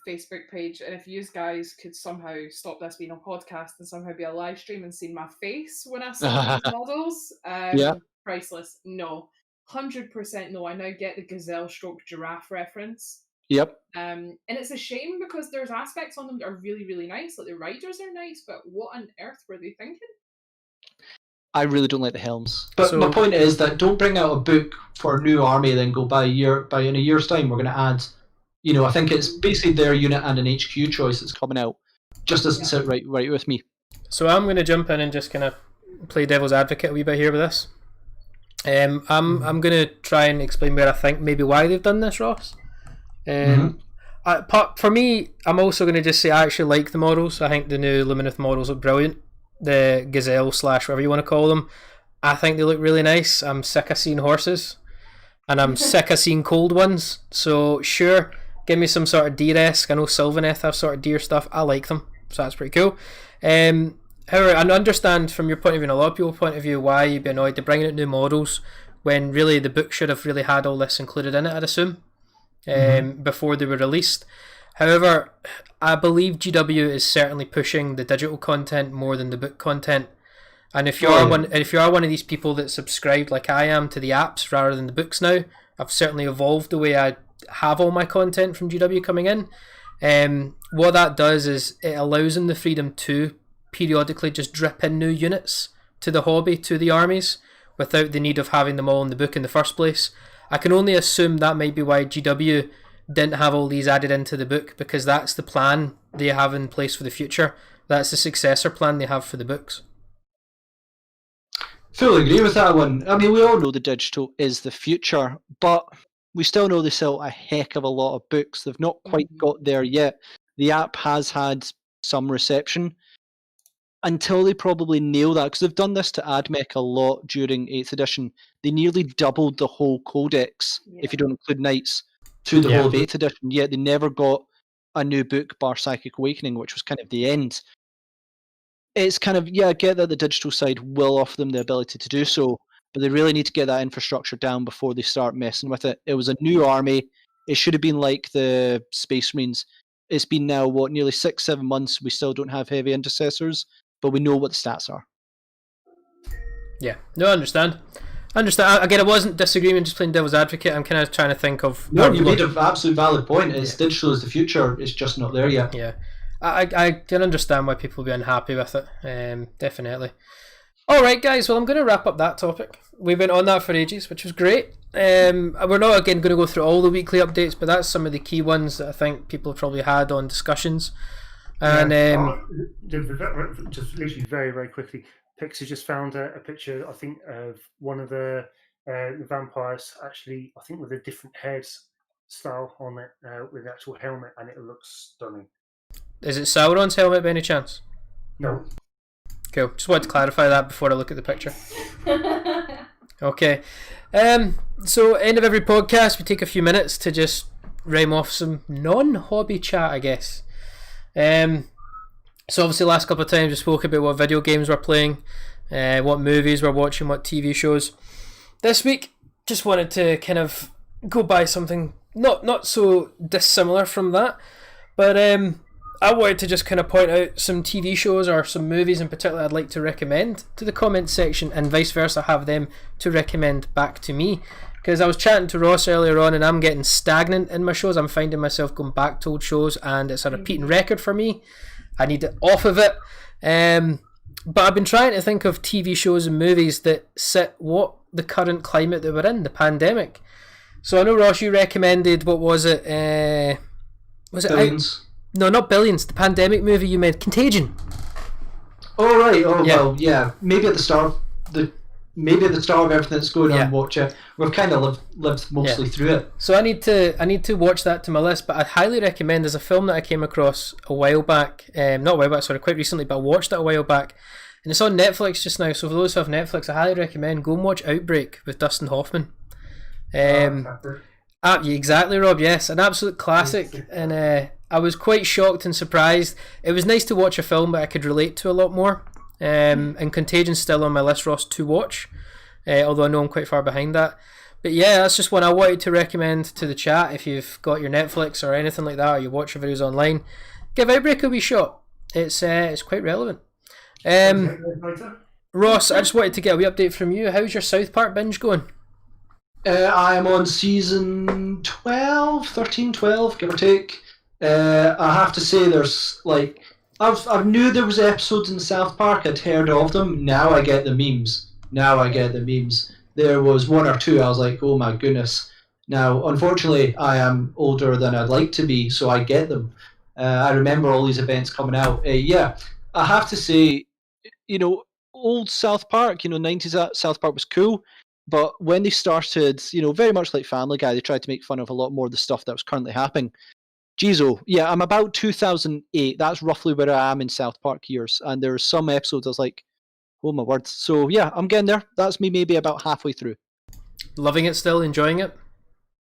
Facebook page, and if you guys could somehow stop this being a podcast and somehow be a live stream and see my face when I saw these models, priceless. No, 100% no. I now get the gazelle / giraffe reference. Yep. And it's a shame because there's aspects on them that are really, really nice. Like the riders are nice, but what on earth were they thinking? I really don't like the helms. But my point is that don't bring out a book for a new army, then go by in a year's time we're going to add, you know, I think it's basically their unit and an HQ choice that's coming out. Just doesn't sit right with me. So I'm going to jump in and just kind of play devil's advocate a wee bit here with this. I'm going to try and explain where I think maybe why they've done this, Ross. For me, I'm also going to just say I actually like the models. I think the new Lumineth models look brilliant. The gazelle / whatever you want to call them, I think they look really nice. I'm sick of seeing horses, and I'm sick of seeing cold ones. So sure, give me some sort of deer-esque. I know Sylvaneth have sort of deer stuff. I like them, so that's pretty cool. However, I understand from your point of view and a lot of people's point of view why you'd be annoyed they're bringing out new models when really the book should have really had all this included in it, I'd assume, before they were released. However, I believe GW is certainly pushing the digital content more than the book content. And if you are one of these people that subscribed like I am to the apps rather than the books now, I've certainly evolved the way I have all my content from GW coming in. What that does is it allows them the freedom to periodically just drip in new units to the hobby, to the armies, without the need of having them all in the book in the first place. I can only assume that might be why GW didn't have all these added into the book, because that's the plan they have in place for the future. That's the successor plan they have for the books. Fully agree with that one. I mean, we all know the digital is the future, but we still know they sell a heck of a lot of books. They've not quite got there yet. The app has had some reception until they probably nail that, because they've done this to AdMech a lot during 8th edition. They nearly doubled the whole codex, if you don't include Knights, to the whole of 8th edition, yet they never got a new book bar Psychic Awakening, which was kind of the end. It's kind of, I get that the digital side will offer them the ability to do so, but they really need to get that infrastructure down before they start messing with it. It was a new army. It should have been like the Space Marines. it's been now, nearly 6-7 months, we still don't have heavy intercessors, but we know what the stats are. Yeah, no, I understand. Again, I wasn't disagreeing, just playing devil's advocate. I'm kind of trying to think of... No, you made an absolute valid point. It's digital is the future. It's just not there yet. Yeah, I can understand why people will be unhappy with it. Definitely. All right, guys. Well, I'm going to wrap up that topic. We've been on that for ages, which was great. We're not again going to go through all the weekly updates, but that's some of the key ones that I think people have probably had on discussions. And just literally very, very quickly, Pix has just found a picture, I think, of one of the vampires, actually, I think with a different head style on it, with the actual helmet, and it looks stunning. Is it Sauron's helmet by any chance? No. Cool. Just wanted to clarify that before I look at the picture. Okay. So, end of every podcast, we take a few minutes to just rhyme off some non-hobby chat, I guess. So obviously last couple of times we spoke about what video games we're playing, what movies we're watching, what TV shows. This week, just wanted to kind of go by something not so dissimilar from that, but I wanted to just kind of point out some TV shows or some movies in particular I'd like to recommend to the comment section, and vice versa have them to recommend back to me. Because I was chatting to Ross earlier on and I'm getting stagnant in my shows. I'm finding myself going back to old shows and it's a repeating record for me. I need it off of it. But I've been trying to think of TV shows and movies that sit what the current climate that we're in, the pandemic. So I know, Ross, you recommended, what was it? Was it Billions? No, not Billions. The pandemic movie you made, Contagion. Oh right. Oh Yeah. well, yeah. Maybe at the start of everything that's going on, watch it. We've kind of lived mostly through it. So I need to watch that to my list, but I'd highly recommend. There's a film that I came across a while back, quite recently, but I watched it a while back, and it's on Netflix just now. So for those who have Netflix, I highly recommend go and watch Outbreak with Dustin Hoffman. Exactly, Rob. Yes, an absolute classic, and I was quite shocked and surprised. It was nice to watch a film that I could relate to a lot more. And Contagion's still on my list, Ross, to watch, although I know I'm quite far behind that. But yeah, that's just one I wanted to recommend to the chat. If you've got your Netflix or anything like that, or you watch your videos online, give Outbreak a wee shot. It's quite relevant. Ross, I just wanted to get a wee update from you. How's your South Park binge going? I am on season 13, 12, give or take. I have to say there's like... I knew there was episodes in South Park, I'd heard of them, now I get the memes. There was one or two, I was like, oh my goodness. Now, unfortunately, I am older than I'd like to be, so I get them. I remember all these events coming out. Yeah, I have to say, old South Park, 90s South Park was cool, but when they started, very much like Family Guy, they tried to make fun of a lot more of the stuff that was currently happening. Jeez, yeah, I'm about 2008. That's roughly where I am in South Park years. And there's some episodes I was like, oh my word. So yeah, I'm getting there. That's me maybe about halfway through. Loving it still? Enjoying it?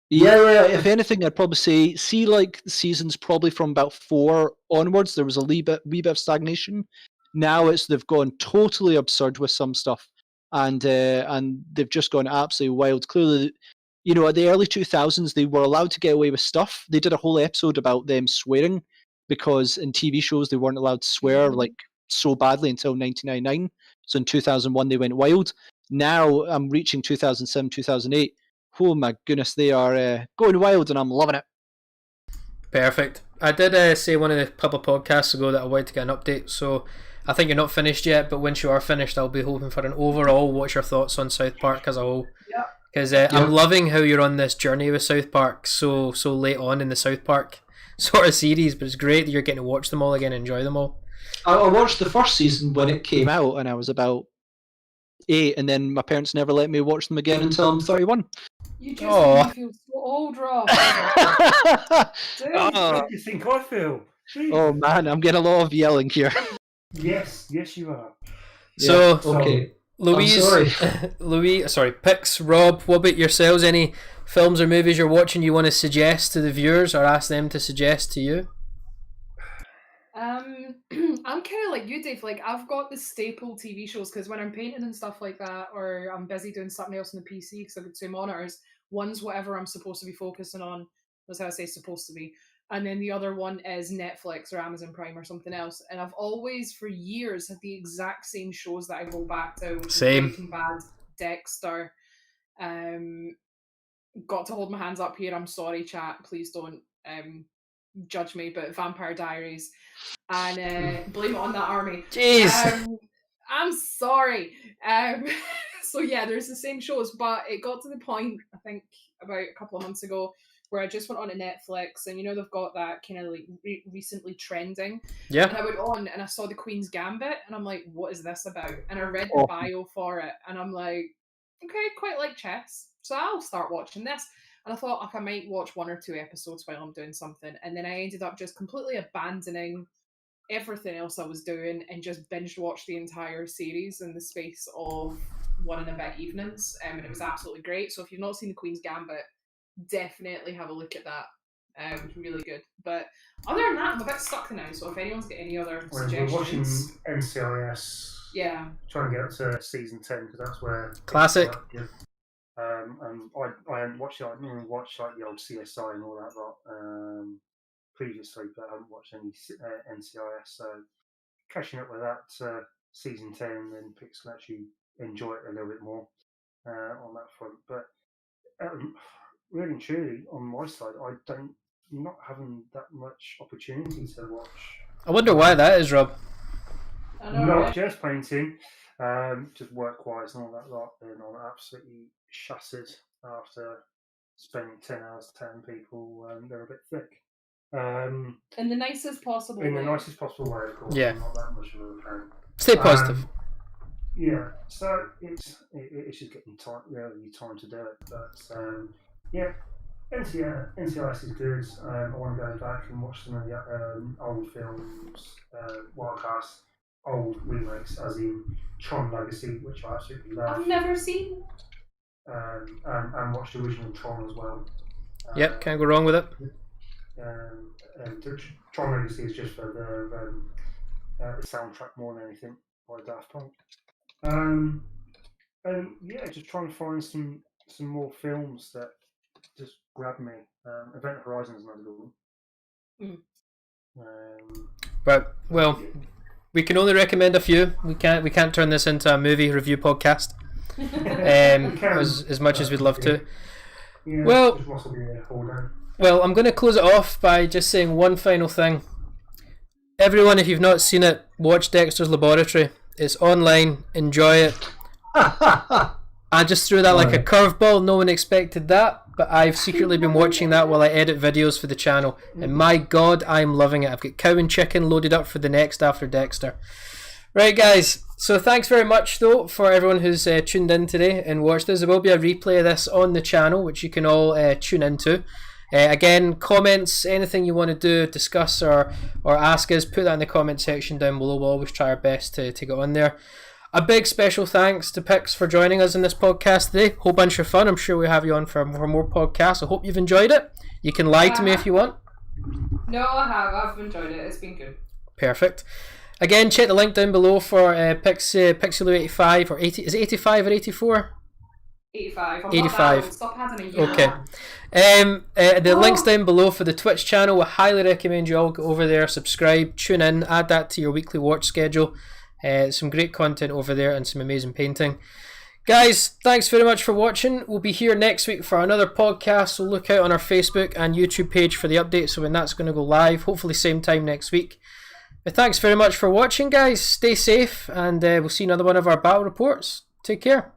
Yeah. If anything, I'd probably say, like the seasons probably from about 4 onwards, there was a wee bit of stagnation. Now they've gone totally absurd with some stuff. And they've just gone absolutely wild. Clearly, at the early 2000s, they were allowed to get away with stuff. They did a whole episode about them swearing because in TV shows they weren't allowed to swear like so badly until 1999. So in 2001 they went wild. Now I'm reaching 2007, 2008. Oh my goodness, they are going wild and I'm loving it. Perfect. I did say one of the couple of podcasts ago that I wanted to get an update. So I think you're not finished yet, but once you are finished, I'll be hoping for an overall. What's your thoughts on South Park as a whole? Yeah. Because I'm loving how you're on this journey with South Park so late on in the South Park sort of series, but it's great that you're getting to watch them all again and enjoy them all. I watched the first season when it came out, and I was about 8, and then my parents never let me watch them again until I'm 31. You just made me feel so old, Rob. How do you think I feel? Jeez. Oh man, I'm getting a lot of yelling here. Yes, you are. So, okay. Louise, Pix, Rob, what about yourselves? Any films or movies you're watching you want to suggest to the viewers or ask them to suggest to you? I'm kind of like you, Dave. Like, I've got the staple TV shows because when I'm painting and stuff like that, or I'm busy doing something else on the PC because I've got 2 monitors, one's whatever I'm supposed to be focusing on. That's how I say supposed to be. and then the other one is Netflix or Amazon Prime or something else. And I've always, for years, had the exact same shows that I go back to. Which Same. Breaking Bad, Dexter. Got to hold my hands up here. I'm sorry, chat. Please don't judge me. But Vampire Diaries and Blame It on That Army. Jeez. I'm sorry. So yeah, there's the same shows, but it got to the point, I think, about a couple of months ago, where I just went on to Netflix, and they've got that kind of like recently trending. Yeah. And I went on and I saw the Queen's Gambit, and I'm like, what is this about? And I read the bio for it, and I'm like, okay, quite like chess, so I'll start watching this. And I thought, I might watch 1 or 2 episodes while I'm doing something, and then I ended up just completely abandoning everything else I was doing and just binge watched the entire series in the space of 1 and a bit evenings, and it was absolutely great. So if you've not seen the Queen's Gambit, definitely have a look at that. Really good. But other than that, I'm a bit stuck now, so if anyone's got any other suggestions. We're watching NCIS. Yeah. Trying to get up to season 10 because that's where Classic. And I haven't watched it. I normally watch like the old CSI and all that lot previously, but I haven't watched any NCIS. So catching up with that season 10, then Pix can actually enjoy it a little bit more on that front. But really and truly, on my side, I'm not having that much opportunity to watch. I wonder why that is, Rob. I know, Not right? just painting, just work-wise and all that lot. And I'm absolutely shattered after spending 10 hours telling people they're a bit thick. In the nicest possible way. In the nicest possible way, of course. Yeah. I'm not that much of a fan. Stay positive. Yeah, so it's just getting time to do it. But yeah, NCIS is good. I want to go back and watch some of the old films, Wildcast, old remakes, as in Tron Legacy, which I absolutely love. I've never seen. And watch the original Tron as well. Yep, can't go wrong with it. And Tron Legacy is just for the soundtrack more than anything by Daft Punk. And yeah, just trying to find some more films that just grab me. Event Horizon is another good one. But well, we can only recommend a few. We can't turn this into a movie review podcast. As much as we'd love to. Yeah, well, I'm going to close it off by just saying one final thing. Everyone, if you've not seen it, watch Dexter's Laboratory. It's online. Enjoy it. I just threw that like a curveball. No one expected that, but I've secretly been watching that while I edit videos for the channel, and my God, I'm loving it. I've got cow and chicken loaded up for the next after Dexter. Right, guys. So thanks very much, though, for everyone who's tuned in today and watched this. There will be a replay of this on the channel, which you can all tune into. Again, comments, anything you want to do, discuss or ask us, put that in the comment section down below. We'll always try our best to get on there. A big special thanks to Pix for joining us in this podcast today. Whole bunch of fun. I'm sure we'll have you on for more podcasts. I hope you've enjoyed it. You can lie to me if you want. No, I have. I've enjoyed it. It's been good. Perfect. Again, check the link down below for Pixelu85 or 80. Is it 85 or 84? 85. I'm 85. Not that. Stop having a year. Okay. The link's down below for the Twitch channel. I highly recommend you all go over there, subscribe, tune in, add that to your weekly watch schedule. Some great content over there and some amazing painting. Guys, thanks very much for watching. We'll be here next week for another podcast, so look out on our Facebook and YouTube page for the update, so when that's going to go live, hopefully same time next week. But thanks very much for watching, guys. Stay safe, and we'll see another one of our battle reports. Take care.